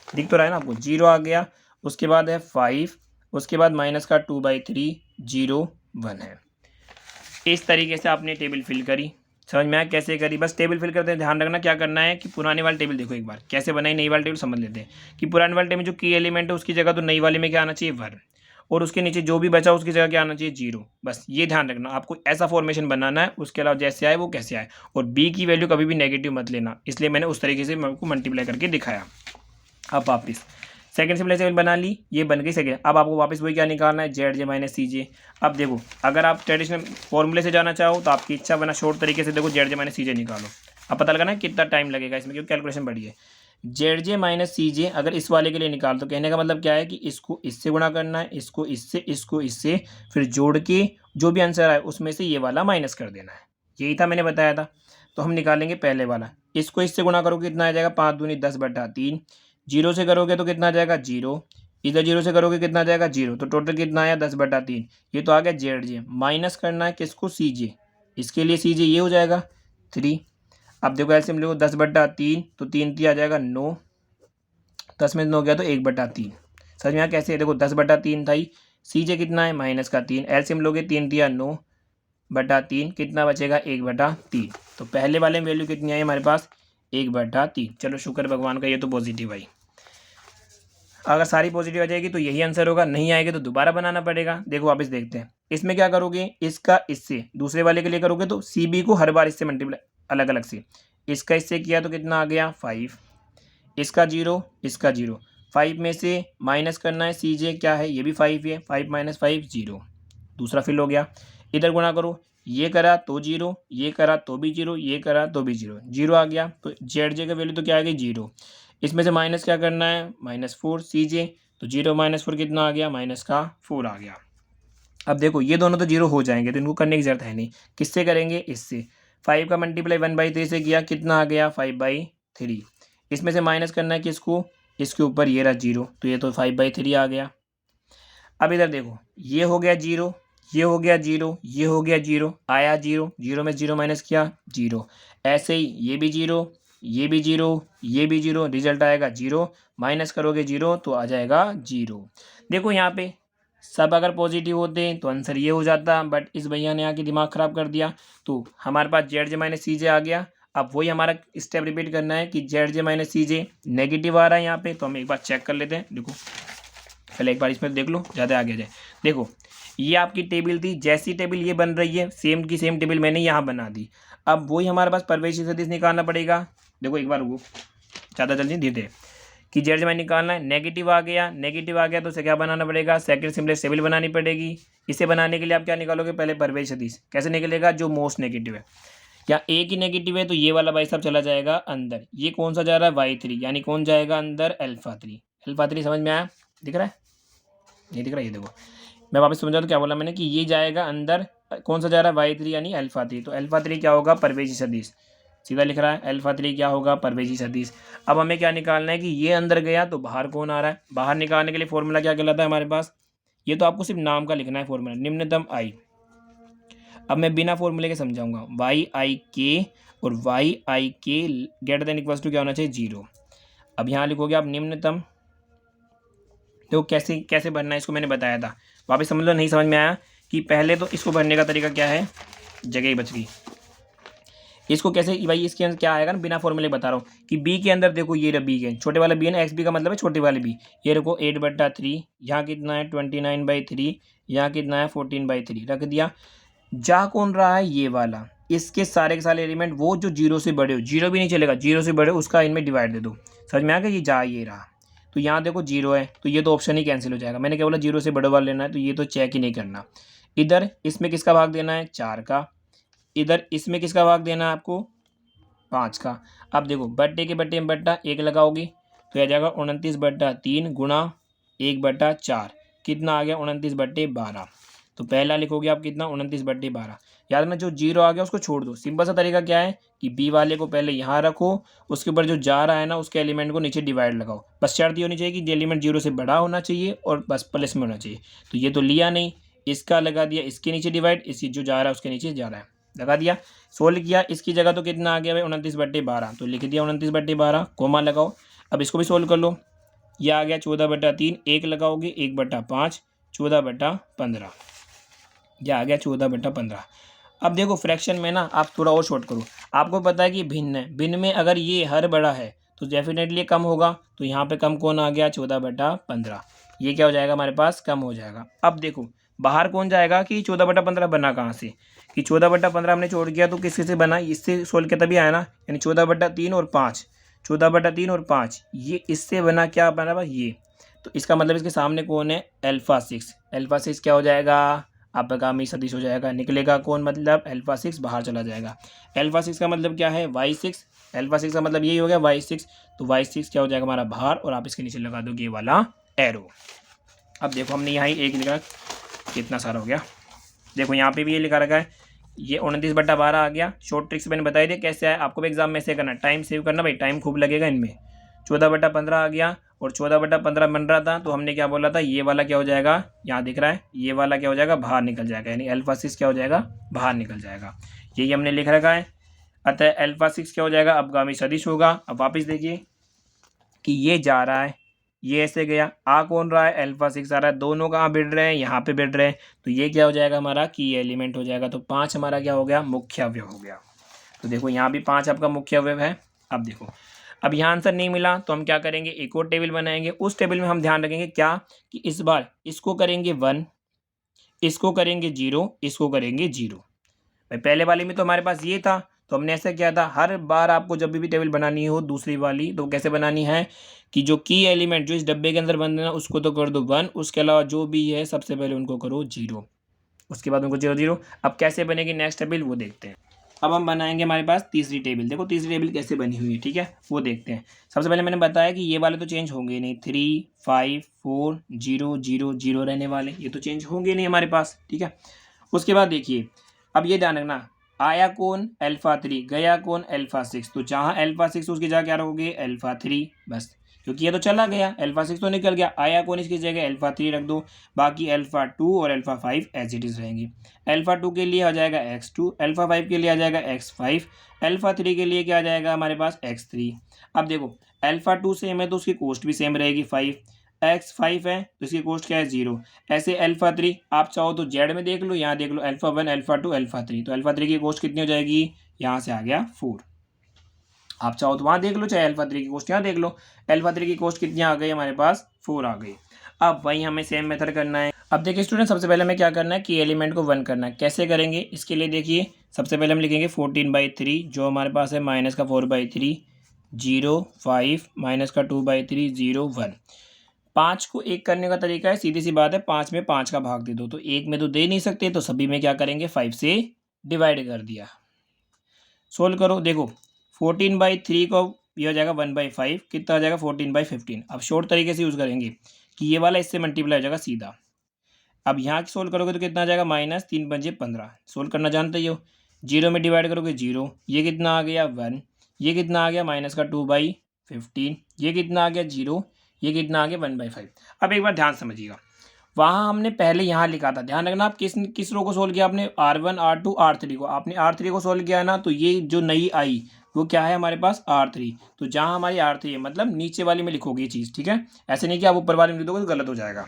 दिख तो रहा है ना आपको, 0 आ गया। उसके बाद है 5, उसके बाद माइनस का 2/3, 0, 1 है। इस तरीके से आपने टेबल फिल करी। समझ में आया कैसे करी, बस टेबल फिल करते हैं। ध्यान रखना क्या करना है कि पुराने वाले टेबल देखो एक बार कैसे बनाई, नई वाली टेबल समझ लेते हैं कि पुराने वाले टेबल में जो की एलिमेंट है उसकी जगह तो नई वाले में क्या आना चाहिए 1, और उसके नीचे जो भी बचा उसकी जगह क्या आना चाहिए 0। बस ये ध्यान रखना, आपको ऐसा फॉर्मेशन बनाना है। उसके अलावा जैसे आए वो कैसे आए, और बी की वैल्यू कभी भी नेगेटिव मत लेना, इसलिए मैंने उस तरीके से आपको मल्टीप्लाई करके दिखाया। अब वापिस सेकंड सिम्प्लेक्स बना ली, ये बन गई सेकंड। अब आपको वापस वही क्या निकालना है जेड जे माइनस सी जे। अब देखो अगर आप ट्रेडिशनल फॉर्मूले से जाना चाहो तो आपकी इच्छा बना शॉर्ट तरीके से देखो जेड जे माइनस सी जे निकालो। अब पता लगाना है कितना टाइम लगेगा इसमें, क्योंकि कैलकुलेशन बड़ी है। जेड जे माइनस सी जे अगर इस वाले के लिए निकाल तो कहने का मतलब क्या है कि इसको इससे गुणा करना है, इसको इससे, फिर जोड़ के जो भी आंसर आए उसमें से ये वाला माइनस कर देना है। यही था मैंने बताया था। तो हम निकालेंगे पहले वाला, इसको इससे गुणा करोगे कितना आ जाएगा 5 दूनी 10/3, 0 से करोगे तो कितना आ जाएगा 0, इधर 0 से करोगे कितना आ जाएगा 0, तो टोटल कितना आया 10/3। ये तो आ गया जेड जे। माइनस करना है किसको सी जे, इसके लिए सी जे ये हो जाएगा 3। अब देखो एलसीएम लो 10/3, तो 3 3 आ जाएगा 9, 10 में 9 गया तो 1/3। समझ में आया कैसे, देखो 10/3 था ही, सी जे कितना है माइनस का 3, एलसीएम लोगे 3 3 9/3, कितना बचेगा 1/3। तो पहले वाले में वैल्यू कितनी आई हमारे पास 1/3। चलो शुक्र भगवान का ये तो पॉजिटिव आई। अगर सारी पॉजिटिव आ जाएगी तो यही आंसर होगा, नहीं आएगी तो दोबारा बनाना पड़ेगा। देखो वापस देखते हैं इसमें क्या करोगे, इसका इससे दूसरे वाले के लिए करोगे तो सी बी को हर बार इससे मल्टीप्लाई अलग अलग से, इसका इससे किया तो कितना आ गया 5, इसका 0, इसका 0, 5 में से माइनस करना है सी जे क्या है ये भी 5 है, 5 माइनस 5 0, दूसरा फिल हो गया। इधर गुणा करो, ये करा तो 0, ये करा तो भी 0, ये करा तो भी 0, 0 आ गया। तो जेड जे का वैल्यू तो क्या आ गई 0, इसमें से माइनस क्या करना है -4 सी जे, तो 0 - 4 कितना आ गया माइनस का 4 आ गया। अब देखो ये दोनों तो 0 हो जाएंगे तो इनको करने की जरूरत है नहीं, किससे करेंगे इससे। 5 का मल्टीप्लाई 1/3 से किया कितना आ गया 5/3, इसमें से माइनस करना है किसको, इसके ऊपर ये रहा 0, तो ये तो 5/3 आ गया। अब इधर देखो ये हो गया 0, ये हो गया 0, ये हो गया 0, आया 0, 0 में 0 माइनस किया 0, ऐसे ही ये भी 0, ये भी 0, ये भी 0, रिजल्ट आएगा 0, माइनस करोगे 0 तो आ जाएगा 0। देखो यहाँ पे सब अगर पॉजिटिव होते तो आंसर ये हो जाता, बट इस भैया ने आके दिमाग ख़राब कर दिया। तो हमारे पास जेड जे माइनस सी जे आ गया। अब वही हमारा स्टेप रिपीट करना है कि जेड जे माइनस सी जे नेगेटिव आ रहा है यहाँ पे, तो हम एक बार चेक कर लेते हैं। देखो पहले एक बार इसमें देख लो, ज़्यादा आगे जाए। देखो ये आपकी टेबल थी, जैसी टेबल ये बन रही है सेम की सेम टेबल मैंने यहाँ बना दी। अब वही हमारे पास परिवेशी सदिश निकालना पड़ेगा। देखो एक बार वो ज़्यादा जल्दी धीरे कि जेड में निकालना है। नेगेटिव आ गया, नेगेटिव आ गया तो उसे क्या बनाना पड़ेगा, सेकंड सिम्पलेस्ट टेबल बनानी पड़ेगी। इसे बनाने के लिए आप क्या निकालोगे, पहले परिवेशी सदिश। कैसे निकलेगा, जो मोस्ट नेगेटिव है या एक ही नेगेटिव है तो ये वाला भाई साहब चला जाएगा अंदर। ये कौन सा जा रहा है, y3, यानी कौन जाएगा अंदर, अल्फा 3। अल्फा 3 समझ में आया, दिख रहा है, नहीं दिख रहा है, ये देखो मैं वापस समझा तो क्या बोला मैंने कि ये जाएगा अंदर, कौन सा जा रहा है, y3 यानी अल्फा 3। तो अल्फा 3 क्या होगा, परिवेशी सदिश। सीधा लिख रहा है अल्फा 3 क्या होगा, परिवेशी सदिश। अब हमें क्या निकालना है कि ये अंदर गया तो बाहर कौन आ रहा है। बाहर निकालने के लिए फॉर्मूला क्या कहलाता है हमारे पास, ये तो आपको सिर्फ नाम का लिखना है फॉर्मूला, निम्नतम आई। अब मैं बिना फॉर्मूले के समझाऊंगा, वाई आई के और वाई आई के ग्रेटर देन इक्वल्स टू क्या होना चाहिए, 0। अब यहाँ लिखोगे आप निम्नतम। तो कैसे कैसे भरना है इसको मैंने बताया था, वापस समझ लो। नहीं समझ में आया कि पहले तो इसको भरने का तरीका क्या है, जगह ही बच गई। इसको कैसे भाई, इसके अंदर क्या आएगा ना, बिना फॉर्मूले बता रहा हूँ कि बी के अंदर देखो ये बी के छोटे वाला बी है ना, एक्स बी का मतलब है छोटे वाले बी। ये देखो 8/3, यहाँ कितना है 29/3, यहाँ कितना है 14/3, रख दिया। जा कौन रहा है, ये वाला। इसके सारे के सारे एलिमेंट वो जो 0 से बड़े हो, 0 भी नहीं चलेगा, 0 से बड़े उसका इनमें डिवाइड दे दो। समझ में आ गया, ये जा ये रहा। तो यहाँ देखो 0 है तो ये तो ऑप्शन ही कैंसिल हो जाएगा। मैंने क्या बोला, 0 से बड़े वाला लेना है तो ये तो चेक ही नहीं करना। इधर इसमें किसका भाग देना है, 4 का। इधर इसमें किसका भाग देना है आपको, 5 का। अब देखो बट्टे के बट्टे में बट्टा 1 लगाओगी तो आ जाएगा 29/3 गुणा 1/4, कितना आ गया 29/12। तो पहला लिखोगे आप कितना, 29/12। याद ना, जो 0 आ गया उसको छोड़ दो। सिंपल सा तरीका क्या है कि बी वाले को पहले यहाँ रखो, उसके ऊपर जो जा रहा है ना उसके एलिमेंट को नीचे डिवाइड लगाओ। बस शर्त ये होनी चाहिए कि एलिमेंट 0 से बड़ा होना चाहिए और बस प्लस में होना चाहिए। तो ये तो लिया नहीं, इसका लगा दिया इसके नीचे डिवाइड, इसी जो जा रहा है उसके नीचे जा रहा है, लगा दिया। सोल्व किया, इसकी जगह तो कितना आ गया भाई 29/12, तो लिख दिया 29/12, कोमा लगाओ। अब इसको भी सोल्व कर लो, यह आ गया 14/3, 1 लगाओगे 1/5, 14/15, यह आ गया 14/15। अब देखो फ्रैक्शन में ना आप थोड़ा और शॉर्ट करो, आपको पता है कि भिन्न है, भिन्न में अगर ये हर बड़ा है तो डेफिनेटली कम होगा। तो यहाँ पे कम कौन आ गया, 14/15, ये क्या हो जाएगा हमारे पास, कम हो जाएगा। अब देखो बाहर कौन जाएगा कि 14/15 बना कहाँ से, कि 14/15 हमने छोड़ किया तो किससे से बना, इससे सोल्व किया तभी आया ना, यानी 14/3 और 5, 14/3 और 5 ये इससे बना, क्या बना भाई ये। तो इसका मतलब इसके सामने कौन है, अल्फा 6। अल्फा 6 क्या हो जाएगा, अपगामी सदिश हो जाएगा। निकलेगा कौन, मतलब अल्फा 6 बाहर चला जाएगा। अल्फा 6 का मतलब क्या है, y6। अल्फा 6 का मतलब यही हो गया y6, तो y6 क्या हो जाएगा हमारा बाहर, और आप इसके नीचे लगा दोगे ये वाला एरो। अब देखो हमने यहाँ ही एक लिखा, कितना सारा हो गया। देखो यहाँ पे भी ये लिखा रखा है, ये 29/12 आ गया। शॉर्ट ट्रिक्स मैंने बताई थी कैसे है, आपको भी एग्जाम में से करना, टाइम सेव करना भाई, टाइम खूब लगेगा इनमें। 14/15 आ गया और 14/15 बन रहा था तो हमने क्या बोला था, ये वाला क्या हो जाएगा, यहाँ दिख रहा है, ये वाला क्या हो जाएगा, बाहर निकल जाएगा, यानी अल्फा 6 क्या हो जाएगा, बाहर निकल जाएगा। यही हमने लिख रखा है। अतः अल्फा 6 क्या हो जाएगा, अपगामी सदिश होगा। अब वापिस देखिए कि ये जा रहा है, ये ऐसे गया, आ कौन रहा है, अल्फा 6 आ रहा है, दोनों कहाँ भिड़ रहे हैं, यहाँ पे भिड़ रहे हैं। तो ये क्या हो जाएगा हमारा की एलिमेंट हो जाएगा। तो 5 हमारा क्या हो गया, मुख्य अवयव हो गया। तो देखो यहाँ भी 5 आपका मुख्य अवयव है। अब देखो, अब यहाँ आंसर नहीं मिला तो हम क्या करेंगे, एक और टेबल बनाएंगे। उस टेबल में हम ध्यान रखेंगे क्या, कि इस बार इसको करेंगे 1, इसको करेंगे 0, इसको करेंगे 0। भाई पहले वाले में तो हमारे पास ये था, तो हमने ऐसा किया था, हर बार आपको जब भी टेबल बनानी हो दूसरी वाली, तो कैसे बनानी है कि जो की एलिमेंट जो इस डब्बे के अंदर बन रहा है उसको तो कर दो 1, उसके अलावा जो भी है सबसे पहले उनको करो 0, उसके बाद उनको 0 0। अब कैसे बनेगी नेक्स्ट टेबल वो देखते हैं। अब हम बनाएंगे हमारे पास तीसरी टेबल। देखो तीसरी टेबल कैसे बनी हुई है, ठीक है, वो देखते हैं। सबसे पहले मैंने बताया कि ये वाले तो चेंज होंगे नहीं, 3 5 4 0 0 0 रहने वाले, ये तो चेंज होंगे नहीं हमारे पास, ठीक है। उसके बाद देखिए, अब ये ध्यान रखना, आया कौन, अल्फा 3, गया कौन, अल्फा 6। तो जहाँ अल्फा 6 उसकी जगह क्या रखोगे, अल्फा 3, बस, क्योंकि ये तो चला गया, अल्फा 6 तो निकल गया, आया कौन इसकी जगह, अल्फा 3 रख दो। बाकी अल्फा 2 और अल्फा 5 एज इट इज रहेंगी। अल्फा 2 के लिए आ जाएगा x2, अल्फा 5 के लिए आ जाएगा x5, अल्फा 3 के लिए क्या आ जाएगा हमारे पास x3। अब देखो अल्फा 2 सेम है तो उसकी कॉस्ट भी सेम रहेगी 5, x5 है तो इसकी कॉस्ट क्या है 0। ऐसे अल्फा 3 आप चाहो तो जेड में देख लो, यहाँ देख लो अल्फा 1 अल्फा 2 अल्फा 3, तो अल्फा 3 की कॉस्ट कितनी हो जाएगी, यहाँ से आ गया 4। आप चाहो तो वहाँ देख लो, चाहे अल्फा 3 की कॉस्ट यहाँ देख लो। अल्फा 3 की कॉस्ट कितनी आ गई हमारे पास, 4 आ गई। अब वही हमें सेम मेथड करना है। अब देखिए स्टूडेंट, सबसे पहले हमें क्या करना है कि एलिमेंट को 1 करना है। कैसे करेंगे, इसके लिए देखिए सबसे पहले हम लिखेंगे 14/3, जो हमारे पास है माइनस का 4/3, 0 5 माइनस का 2/3, 0 1। 5 को 1 करने का तरीका है, सीधी सी बात है, 5 में 5 का भाग दे दो। तो 1 में तो दे नहीं सकते, तो सभी में क्या करेंगे, 5 से डिवाइड कर दिया। सोल्व करो, देखो 14/3 को ये हो जाएगा 1/5, कितना हो जाएगा 14/15। अब शॉर्ट तरीके से यूज़ करेंगे कि ये वाला इससे मल्टीप्लाई हो जाएगा सीधा। अब यहाँ सोल्व करोगे तो कितना आ जाएगा, माइनस 3×5 = 15। सोल्व करना जानते ही हो। 0 में डिवाइड करोगे 0, ये कितना आ गया 1, ये कितना आ गया माइनस का 2/15, ये कितना आ गया 0, ये कितना आ गया 1/5। अब एक बार ध्यान समझिएगा, वहाँ हमने पहले यहाँ लिखा था, ध्यान रखना, आप किस रो को सोल्व किया आपने, R1 R2 R3 को। आपने R3 को सोल्व किया है ना, तो ये जो नई आई वो क्या है हमारे पास, R3। तो जहाँ हमारी R3 है, मतलब नीचे वाली में लिखोगे ये चीज़, ठीक है। ऐसे नहीं कि आप ऊपर वाले में लिखोगे तो गलत हो जाएगा।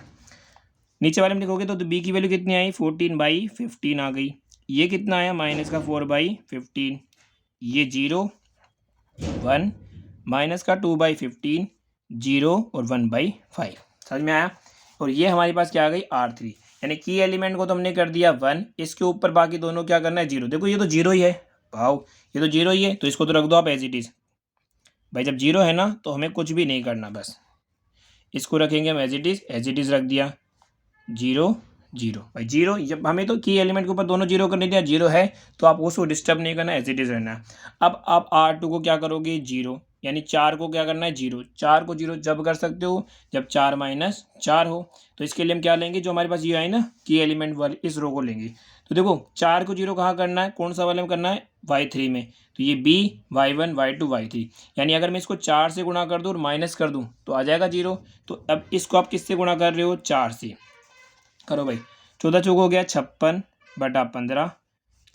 नीचे वाले में लिखोगे तो बी की वैल्यू कितनी आई, 14/15 आ गई। ये कितना आया, माइनस का 4/15, ये 0 1 माइनस का 2/15, 0 और 1/5। समझ में आया। और ये हमारे पास क्या आ गई, R3। यानी की एलिमेंट को तो हमने कर दिया 1, इसके ऊपर बाकी दोनों क्या करना है, 0। देखो ये तो 0 ही है भाव, ये तो 0 ही है, तो इसको तो रख दो आप एज इट इज़। भाई जब 0 है ना तो हमें कुछ भी नहीं करना, बस इसको रखेंगे हम एज इट इज़ रख दिया। 0 0, भाई 0, जब हमें तो की एलिमेंट के ऊपर दोनों 0 करने दिया, 0 है तो आप उसको डिस्टर्ब नहीं करना, एज इट इज़ रहना है। अब आप R2 को क्या करोगे, 0, यानी 4 को क्या करना है, 0। 4 को 0 जब कर सकते हो जब 4 - 4 हो। तो इसके लिए हम क्या लेंगे, जो हमारे पास ये आई ना की एलिमेंट वाली, इस रो को लेंगे। तो देखो 4 को 0 कहाँ करना है, कौन सा वाले में करना है, Y3 में। तो ये B Y1 Y2 Y3, यानी अगर मैं इसको 4 से गुणा कर दूँ और माइनस कर दूँ तो आ जाएगा 0। तो अब इसको आप किससे गुणा कर रहे हो, 4 से करो भाई। 14 चौक हो गया 56/15,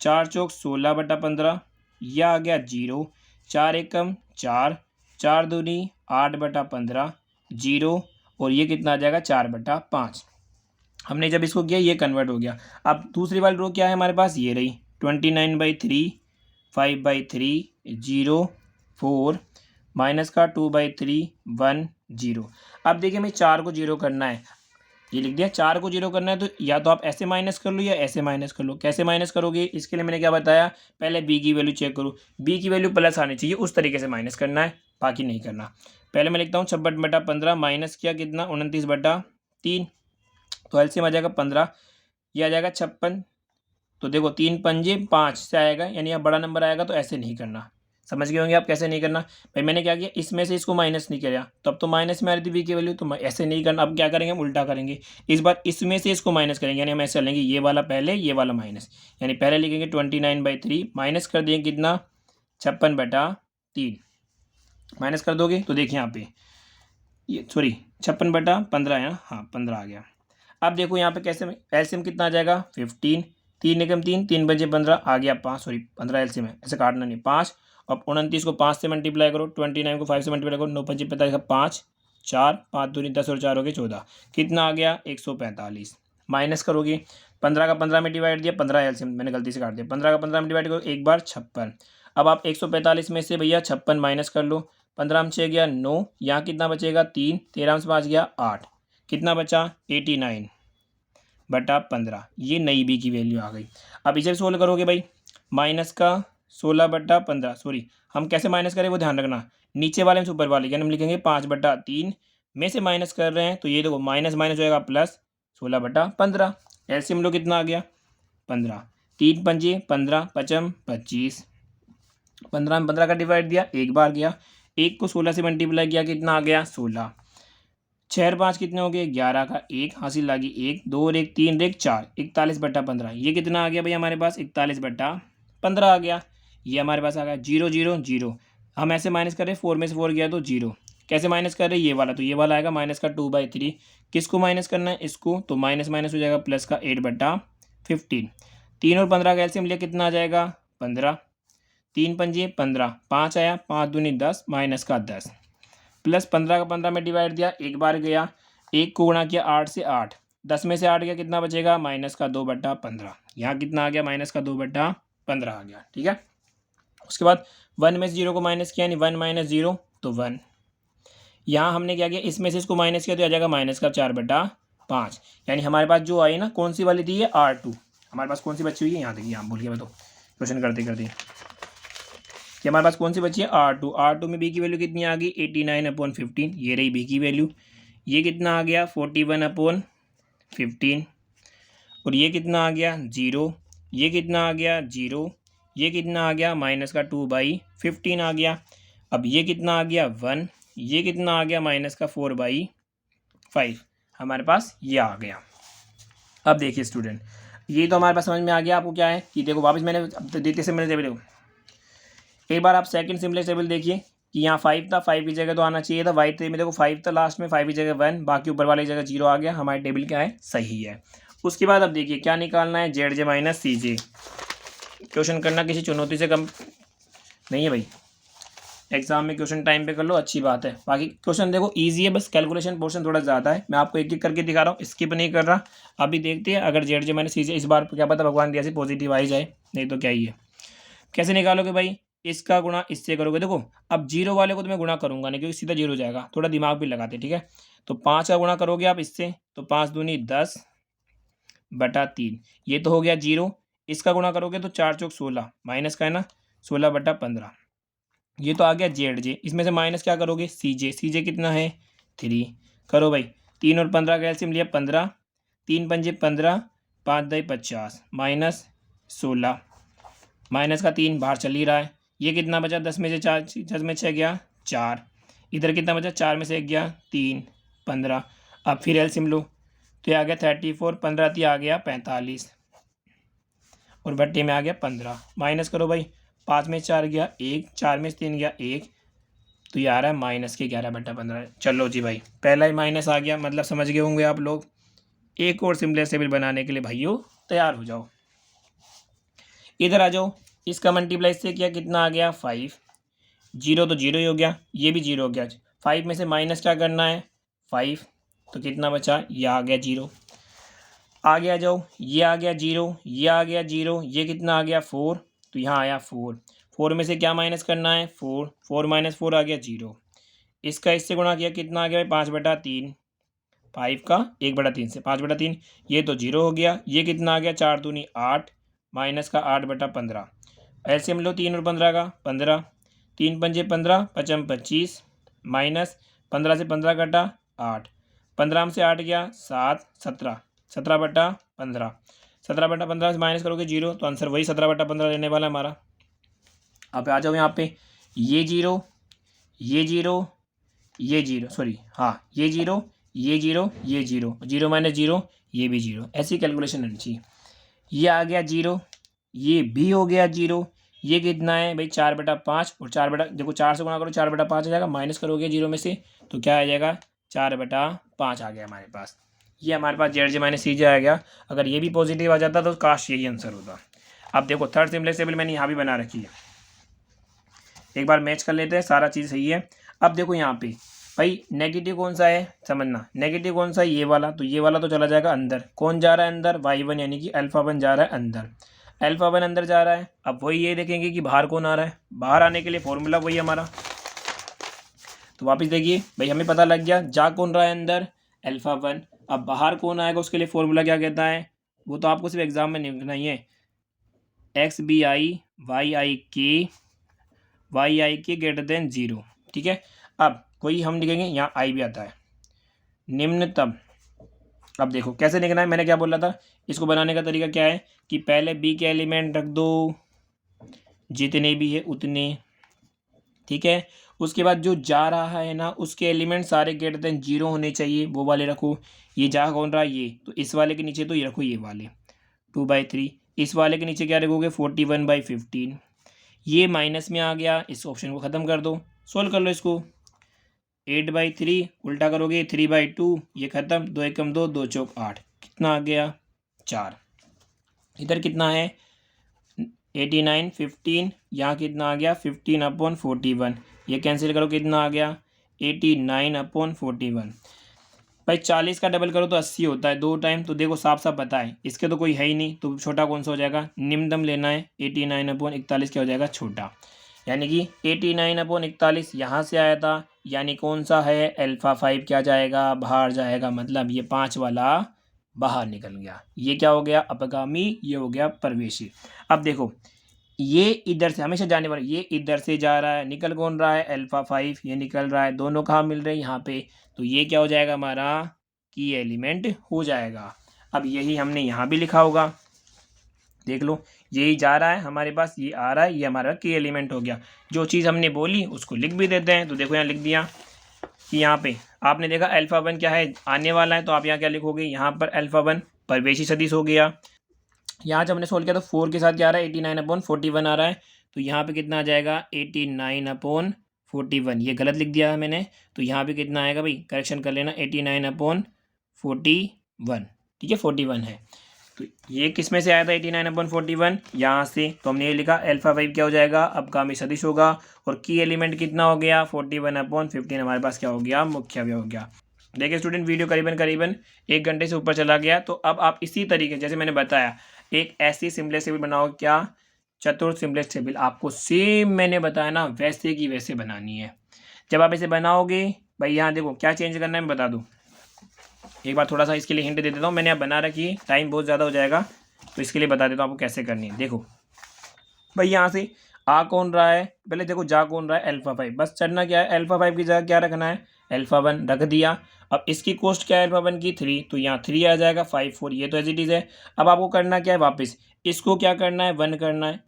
4 चौक 16/15, यह आ गया 0, 4 एकम 4, 4 दूनी 8/15, 0, और ये कितना आ जाएगा 4/5। हमने जब इसको किया ये कन्वर्ट हो गया। अब दूसरी वाली रो क्या है हमारे पास, ये रही 29/3, 5/3, 0 4 माइनस का 2/3, 1 0। अब देखिए हमें 4 को 0 करना है, ये लिख दिया। 4 को 0 करना है तो या तो आप ऐसे माइनस कर लो या ऐसे माइनस कर लो। कैसे माइनस करोगे, इसके लिए मैंने क्या बताया, पहले b की वैल्यू चेक करो, b की वैल्यू प्लस आनी चाहिए, उस तरीके से माइनस करना है, बाकी नहीं करना। पहले मैं लिखता हूँ 56/15 माइनस किया कितना, 29/3, तो एलसीएम आ जाएगा 15, ये आ जाएगा 56। तो देखो 3 पंजे 5 से आएगा, यानी अब बड़ा नंबर आएगा, तो ऐसे नहीं करना। समझ गए होंगे आप कैसे नहीं करना। भाई मैंने क्या किया, इसमें से इसको माइनस नहीं किया, तब तो माइनस में आ रही थी वी की वैल्यू, तो ऐसे नहीं करना। अब क्या करेंगे, हम उल्टा करेंगे। इस बार इसमें से इसको माइनस करेंगे, यानी हम ऐसे लेंगे, ये वाला पहले, ये वाला माइनस। यानी पहले लिखेंगे 29/3 माइनस कर देंगे कितना, 56/3 माइनस कर दोगे तो देखिए यहाँ पे ये सॉरी 56/15 है ना, हाँ 15 आ गया। अब देखो यहाँ पे कैसे में एलसीएम कितना आ जाएगा, 15, 3 एकम 3, 3 पंजे 15 आ गया 5, सॉरी 15 एलसीएम है, ऐसे काटना नहीं, 5। अब 29 को 5 से मल्टीप्लाई करो, 29 को 5 से मल्टीप्लाई करो, 9 पंजे 45 का 5, 4 5 दूनी 10 और 4 हो गए 14, कितना आ गया 145। माइनस करोगे, 15 का 15 में डिवाइड दिया, 15 एलसीएम मैंने गलती से काट दिया, 15 का 15 में डिवाइड करो एक बार 56। अब आप 145 में से भैया 56 माइनस कर लो, 15 में 6 गया 9, यहाँ कितना बचेगा 3, 13 में से 5 गया 8, कितना बचा 89/15। ये नई बी की वैल्यू आ गई। अब इसे सोल्व करोगे भाई, माइनस का 16/15, सॉरी हम कैसे माइनस करें वो ध्यान रखना, नीचे वाले में से ऊपर वाले, यानी हम लिखेंगे 5/3 में से माइनस कर रहे हैं, तो ये देखो माइनस माइनस हो जाएगा प्लस 16/15। एलसीएम लो कितना आ गया 15, 3 पंजे 15, 5 25, 15 में 15 का डिवाइड दिया, एक बार गया, 1 को 16 से मल्टीप्लाई किया, कितना आ गया 16, 6 और 5 कितने हो गए 11 का 1 हासिल लागी 1, 2 और 1 3 और 1 4, 41/15। ये कितना आ गया भाई हमारे पास 41/15 आ गया। ये हमारे पास आ गया 0 0 0। हम ऐसे माइनस कर रहे हैं, 4 में से 4 गया तो 0। कैसे माइनस कर रहे हैं, ये वाला, तो ये वाला आएगा माइनस का 2/3। किसको माइनस करना है, इसको, तो माइनस माइनस हो जाएगा प्लस का 8/15। 3 और 15 का एलसीएम लिया, कितना आ जाएगा 15, 3 पंजे 15, 5 आया, 5 दूनी 10 माइनस का 10, प्लस 15 का 15 में डिवाइड दिया, एक बार गया, 1 को गुणा किया 8 से 8, 10 में से 8 गया, कितना बचेगा माइनस का 2/15। यहाँ कितना आ गया माइनस का 2/15 आ गया, ठीक है। उसके बाद 1 में से 0 को माइनस किया, यानी 1 माइनस 0 तो 1। यहाँ हमने क्या किया, इसमें से इसको माइनस किया तो आ जाएगा माइनस का 4/5, यानी हमारे पास जो आई ना कौन सी वाली थी, ये R2। हमारे पास कौन सी बची हुई है, यहाँ देखिए, यहाँ भूल गया मैं तो क्वेश्चन करते करते, कि हमारे पास कौन सी बची है, R2 में b की वैल्यू कितनी आ गई, 89/15, ये रही b की वैल्यू। ये कितना आ गया, 41/15, और ये कितना आ गया 0, ये कितना आ गया 0, ये कितना आ गया माइनस का 2/15 आ गया। अब ये कितना आ गया 1, ये कितना आ गया माइनस का 4/5, हमारे पास ये आ गया। अब देखिए स्टूडेंट, ये तो हमारे पास समझ में आ गया आपको क्या है, कि देखो वापस मैंने देते से मैंने देखो, एक बार आप सेकंड सिम्पलेक्स टेबल देखिए कि यहाँ 5 था, 5 की जगह तो आना चाहिए था, वाई ट्री में देखो 5 था लास्ट में, 5 की जगह 1, बाकी ऊपर वाली जगह 0 आ गया, हमारी टेबल क्या है, सही है। उसके बाद अब देखिए क्या निकालना है, जेड जे माइनस सी जे। क्वेश्चन करना किसी चुनौती से कम नहीं है भाई, एग्जाम में क्वेश्चन टाइम पे कर लो, अच्छी बात है। बाकी क्वेश्चन देखो इजी है, बस कैलकुलेशन पोर्शन थोड़ा ज़्यादा है, मैं आपको एक एक करके दिखा रहा हूँ, स्किप नहीं कर रहा। अभी देखते हैं, अगर जेड जे माइनस सी जे इस बार क्या पता भगवान दिया से पॉजिटिव आ ही जाए, नहीं तो क्या ही है। कैसे निकालोगे भाई, इसका गुणा इससे करोगे। देखो अब 0 वाले को तो मैं गुणा करूंगा नहीं, क्योंकि सीधा 0 हो जाएगा, थोड़ा दिमाग भी लगाते, ठीक है। तो 5 का गुणा करोगे आप इससे, तो 5 दूनी 10/3, ये तो हो गया 0। इसका गुणा करोगे तो 4 चौक 16, माइनस का है ना 16/15, ये तो आ गया जेड जे। इसमें से माइनस क्या करोगे, सी जे कितना है 3, करो भाई। 3 और 15 का एलसीएम लिया 15, 3 पंजे 15, 5 दई 50, माइनस 16, माइनस का 3 बाहर चल ही रहा है। ये कितना बचा, 10 में से 4, 10 में 6 गया 4, इधर कितना बचा, 4 में से 1 गया 3, 15। अब फिर एलसीएम लो, तो ये आ गया 34, 15 थी आ गया 45, और भट्टे में आ गया 15, माइनस करो भाई। 5 में 4 गया 1, 4 में 3 गया 1, तो ये आ रहा है माइनस के 11/15। चलो जी भाई, पहला ही माइनस आ गया, मतलब समझ गए होंगे आप लोग। एक और सिम्पलेक्स टेबल बनाने के लिए भाइयों तैयार हो जाओ, इधर आ जाओ। इसका मल्टीप्लाई से किया, कितना आ गया 5, 0 तो 0 ही हो गया, ये भी 0 हो गया। 5 में से माइनस क्या करना है 5, तो कितना बचा, ये आ गया 0। आगे आ जाओ, ये आ गया 0, ये आ गया 0, ये कितना आ गया 4, तो यहाँ आया 4, 4 में से क्या माइनस करना है 4, 4 माइनस 4 आ गया 0। इसका इससे गुणा किया, कितना आ गया 5/3, 5 का 1/3 से 5/3, ये तो 0 हो गया। ये कितना आ गया 4 दूनी 8, माइनस का 8/15। एलसीएम लो 3 और 15 का, 15, 3 पंजे 15, 5 25, माइनस 15 से 15 कटा 8, 15 में से 8 गया 7, 17, 17/15, 17/15 से माइनस करोगे 0, तो आंसर वही 17/15 रहने वाला हमारा। अब आ जाओ यहाँ पे, ये 0, ये 0, ये 0, सॉरी हाँ ये 0, ये 0, ये 0, 0 माइनस 0, ये भी 0, ऐसी कैलकुलेशन होनी चाहिए। ये आ गया 0, ये भी हो गया 0, ये कितना है भाई 4/5, और 4 देखो 4 से गुणा करो 4/5 आ जाएगा, माइनस करोगे 0 में से तो क्या आ जाएगा 4/5 आ गया हमारे पास। ये हमारे पास जेड जे माइनस सी जे आ गया। अगर ये भी पॉजिटिव आ जाता तो काश यही आंसर होता। अब देखो थर्ड सिम्पलेक्स टेबल मैंने यहाँ भी बना रखी है, एक बार मैच कर लेते हैं, सारा चीज़ सही है। अब देखो यहाँ पे भाई नेगेटिव कौन सा है समझना, नेगेटिव कौन सा है ये वाला, तो ये वाला तो चला जाएगा अंदर। कौन जा रहा है अंदर, y1 यानी कि α1 जा रहा है अंदर, α1 अंदर जा रहा है। अब वही ये देखेंगे कि बाहर कौन आ रहा है, बाहर आने के लिए फॉर्मूला वही हमारा। तो वापस देखिए भाई, हमें पता लग गया जा कौन रहा है अंदर α1। अब बाहर कौन आएगा उसके लिए फॉर्मूला क्या कहता है, वो तो आपको सिर्फ एग्जाम में लिखना ही है, XBI YIK ग्रेटर देन 0, ठीक है। अब वही हम लिखेंगे, यहाँ आई भी आता है निम्नतम। अब देखो कैसे लिखना है, मैंने क्या बोला था, इसको बनाने का तरीका क्या है कि पहले बी के एलिमेंट रख दो जितने भी है उतने, ठीक है। उसके बाद जो जा रहा है ना उसके एलिमेंट सारे ग्रेटर देन 0 होने चाहिए, वो वाले रखो। ये जा कौन रहा है ये, तो इस वाले के नीचे तो ये रखो, ये वाले 2/3। इस वाले के नीचे क्या रखोगे 41/15। ये माइनस में आ गया, इस ऑप्शन को ख़त्म कर दो, सोल्व कर लो इसको। 8/3 उल्टा करोगे 3/2, ये खत्म, 2 एकम 2, 2 चौक 8, कितना आ गया 4। इधर कितना है 89, 15, यहाँ कितना आ गया 15/41, ये कैंसिल करो कितना आ गया 89/41। भाई 40 का डबल करो तो 80 होता है 2 टाइम, तो देखो साफ साफ बताए इसके तो कोई है ही नहीं, तो छोटा कौन सा हो जाएगा, निम्नतम लेना है 89/41 क्या हो जाएगा, छोटा। यानी कि 89/41 यहाँ से आया था, यानी कौन सा है, अल्फा 5 क्या जाएगा, बाहर जाएगा, मतलब ये 5 वाला बाहर निकल गया। ये क्या हो गया, अपगामी, ये हो गया प्रवेशी। अब देखो ये इधर से हमेशा जाने वाला, ये इधर से जा रहा है, निकल कौन रहा है, अल्फा 5 ये निकल रहा है, दोनों कहाँ मिल रहे हैं, यहाँ पे, तो ये क्या हो जाएगा हमारा की एलिमेंट हो जाएगा। अब यही हमने यहाँ भी लिखा होगा, देख लो यही जा रहा है हमारे पास, ये आ रहा है, ये हमारा की एलिमेंट हो गया। जो चीज़ हमने बोली उसको लिख भी देते हैं, तो देखो यहाँ लिख दिया कि यहाँ पे आपने देखा अल्फा 1 क्या है, आने वाला है, तो आप यहाँ क्या लिखोगे, यहाँ पर अल्फा 1 प्रवेशी सदिश हो गया। यहाँ जब हमने सोल्व किया तो 4 के साथ क्या आ रहा है, 89/41 आ रहा है, तो यहाँ पे कितना आ जाएगा, 89/41, ये गलत लिख दिया है मैंने, तो यहाँ पे कितना आएगा भाई, करेक्शन कर लेना, 89/41, ठीक है 41 है। तो ये किस में से आया था 89/41, यहाँ से, तो हमने ये लिखा अल्फा 5 क्या हो जाएगा, अपगामी सदिश होगा, और की एलिमेंट कितना हो गया, 41/15 हमारे पास क्या हो गया, मुख्य अवयव हो गया। देखिए स्टूडेंट वीडियो करीबन 1 घंटे से ऊपर चला गया, तो अब आप इसी तरीके जैसे मैंने बताया एक ऐसी सिम्पलेक्स टेबल बनाओ, क्या, चतुर्थ सिम्पलेक्स टेबल, आपको सेम मैंने बताया ना वैसे की वैसे बनानी है। जब आप इसे बनाओगे भाई, यहाँ देखो क्या चेंज करना है मैं बता दूँ, एक बार थोड़ा सा इसके लिए हिंट दे देता हूँ, मैंने आप बना रखी है, टाइम बहुत ज़्यादा हो जाएगा, तो इसके लिए बता देता हूँ आपको कैसे करनी है। देखो भाई यहाँ से आ कौन रहा है, पहले देखो जा कौन रहा है, अल्फा 5, बस चढ़ना क्या है, अल्फा 5 की जगह क्या रखना है, अल्फा 1 रख दिया। अब इसकी कोस्ट क्या है अल्फा 1 की 3, तो यहाँ 3 आ जाएगा, 5 4 ये तो एज इट इज़ है। अब आपको करना क्या है, वापस इसको क्या करना है, 1 करना है।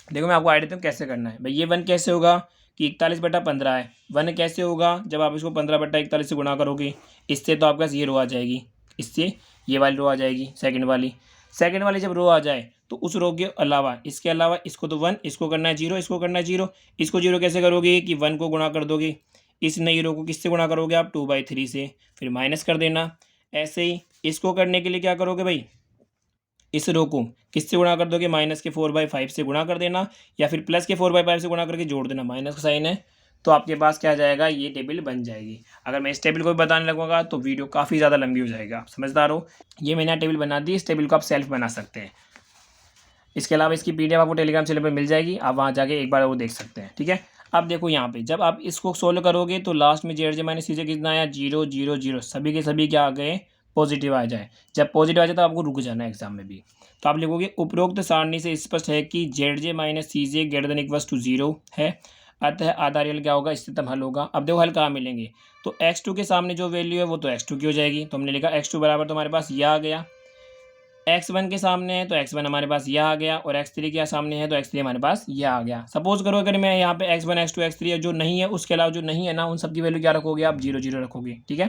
देखो मैं आपको आइडिया देता हूँ कैसे करना है भाई, ये 1 कैसे होगा कि 41/15 है, 1 कैसे होगा जब आप इसको 15/41 से गुणा करोगे, इससे तो आपके पास ये रो आ जाएगी, इससे ये वाली रो आ जाएगी, सेकंड वाली जब रो आ जाए तो उस रो के अलावा, इसके अलावा इसको तो 1, इसको करना है 0, इसको करना है 0, इसको 0 कैसे करोगे कि 1 को गुणा कर दोगे, इस नई रो को किससे गुणा करोगे आप, 2/3 से, फिर माइनस कर देना। ऐसे ही इसको करने के लिए क्या करोगे भाई, इस रो को किससे गुणा कर दोगे, माइनस के 4/5 से गुणा कर देना, या फिर प्लस के 4/5 से गुणा करके जोड़ देना, माइनस का साइन है, तो आपके पास क्या आ जाएगा, ये टेबल बन जाएगी। अगर मैं इस टेबल को भी बताने लगूंगा तो वीडियो काफ़ी ज़्यादा लंबी हो जाएगा, आप समझदार हो। ये मैंने टेबल बना दी, इस टेबल को आप सेल्फ बना सकते हैं। इसके अलावा इसकी पीडीएफ आपको टेलीग्राम चैनल पर मिल जाएगी, आप वहाँ जाके एक बार वो देख सकते हैं, ठीक है। अब देखो यहाँ पे जब आप इसको सोल्व करोगे तो लास्ट में जेड जे माइनस सी जे कितना आया, 0 0 0, सभी के सभी क्या आ गए, पॉजिटिव आ जाए। जब पॉजिटिव आ जाए तो आपको रुक जाना है एग्जाम में भी, तो आप लिखोगे उपरोक्त सारणी से स्पष्ट है कि Z J minus C J greater than equals to 0 है, अतः आधार हल क्या होगा, इष्टतम हल होगा। अब देखो हल कहाँ मिलेंगे, तो x2 के सामने जो वैल्यू है वो तो x2 की हो जाएगी, तो हमने लिखा x2 बराबर, तो हमारे पास यह आ गया, x1 के सामने है तो x1 हमारे पास यह आ गया, और x3 के सामने है तो x3 हमारे पास यह आ गया। सपोज करो अगर मैं यहाँ पे x1 x2 x3 जो नहीं है, उसके अलावा जो नहीं है ना, उन सब की वैल्यू क्या रखोगे आप, 0 0 रखोगे, ठीक है।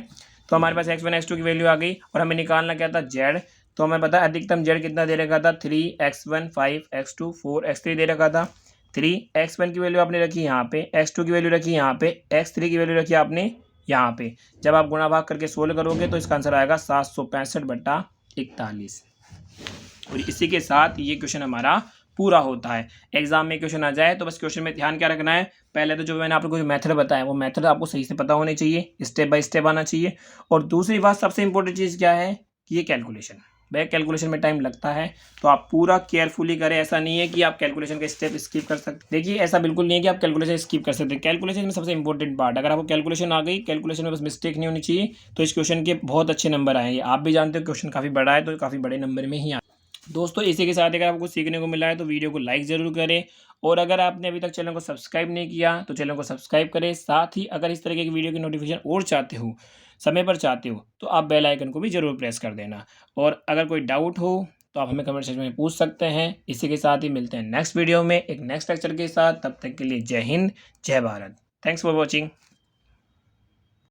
तो हमारे पास x1 x2 की वैल्यू आ गई, और हमें निकालना क्या था, z, तो हमें पता है अधिकतम z कितना दे रखा था, 3x1 5x2 4x3 दे रखा था। 3x1 की वैल्यू आपने रखी यहाँ पे, x2 की वैल्यू रखी यहाँ पे, x3 की वैल्यू रखी आपने यहाँ पे। जब आप गुणा भाग करके सोल्व करोगे तो इसका आंसर आएगा 765/41, और इसी के साथ ये क्वेश्चन हमारा पूरा होता है। एग्जाम में क्वेश्चन आ जाए तो बस क्वेश्चन में ध्यान क्या रखना है, पहले तो जो मैंने आप लोगों को मेथड बताया वो मेथड आपको सही से पता होनी चाहिए, स्टेप बाय स्टेप आना चाहिए। और दूसरी बात सबसे इंपॉर्टेंट चीज़ क्या है कि ये कैलकुलेशन, भाई कैलकुलेशन में टाइम लगता है, तो आप पूरा केयरफुली करें। ऐसा नहीं है कि आप कैलकुलेशन का स्टेप स्किप कर सकते, देखिए ऐसा बिल्कुल नहीं है कि आप कैलकुलेशन स्किप कर सकते। कैलकुलेशन में सबसे इंपॉर्टेंट पार्ट, अगर आपको कैलकुलेशन आ गई, कैलकुलेशन में बस मिस्टेक नहीं होनी चाहिए, तो इस क्वेश्चन के बहुत अच्छे नंबर आएंगे। आप भी जानते हो क्वेश्चन काफ़ी बड़ा है, तो काफ़ी बड़े नंबर में ही आए। दोस्तों इसी के साथ अगर आपको सीखने को मिला है तो वीडियो को लाइक ज़रूर करें, और अगर आपने अभी तक चैनल को सब्सक्राइब नहीं किया तो चैनल को सब्सक्राइब करें। साथ ही अगर इस तरह की वीडियो की नोटिफिकेशन और चाहते हो, समय पर चाहते हो, तो आप बेल आइकन को भी ज़रूर प्रेस कर देना। और अगर कोई डाउट हो तो आप हमें कमेंट सेक्शन में पूछ सकते हैं। इसी के साथ ही मिलते हैं नेक्स्ट वीडियो में एक नेक्स्ट लेक्चर के साथ, तब तक के लिए जय हिंद जय भारत। Thanks for watching.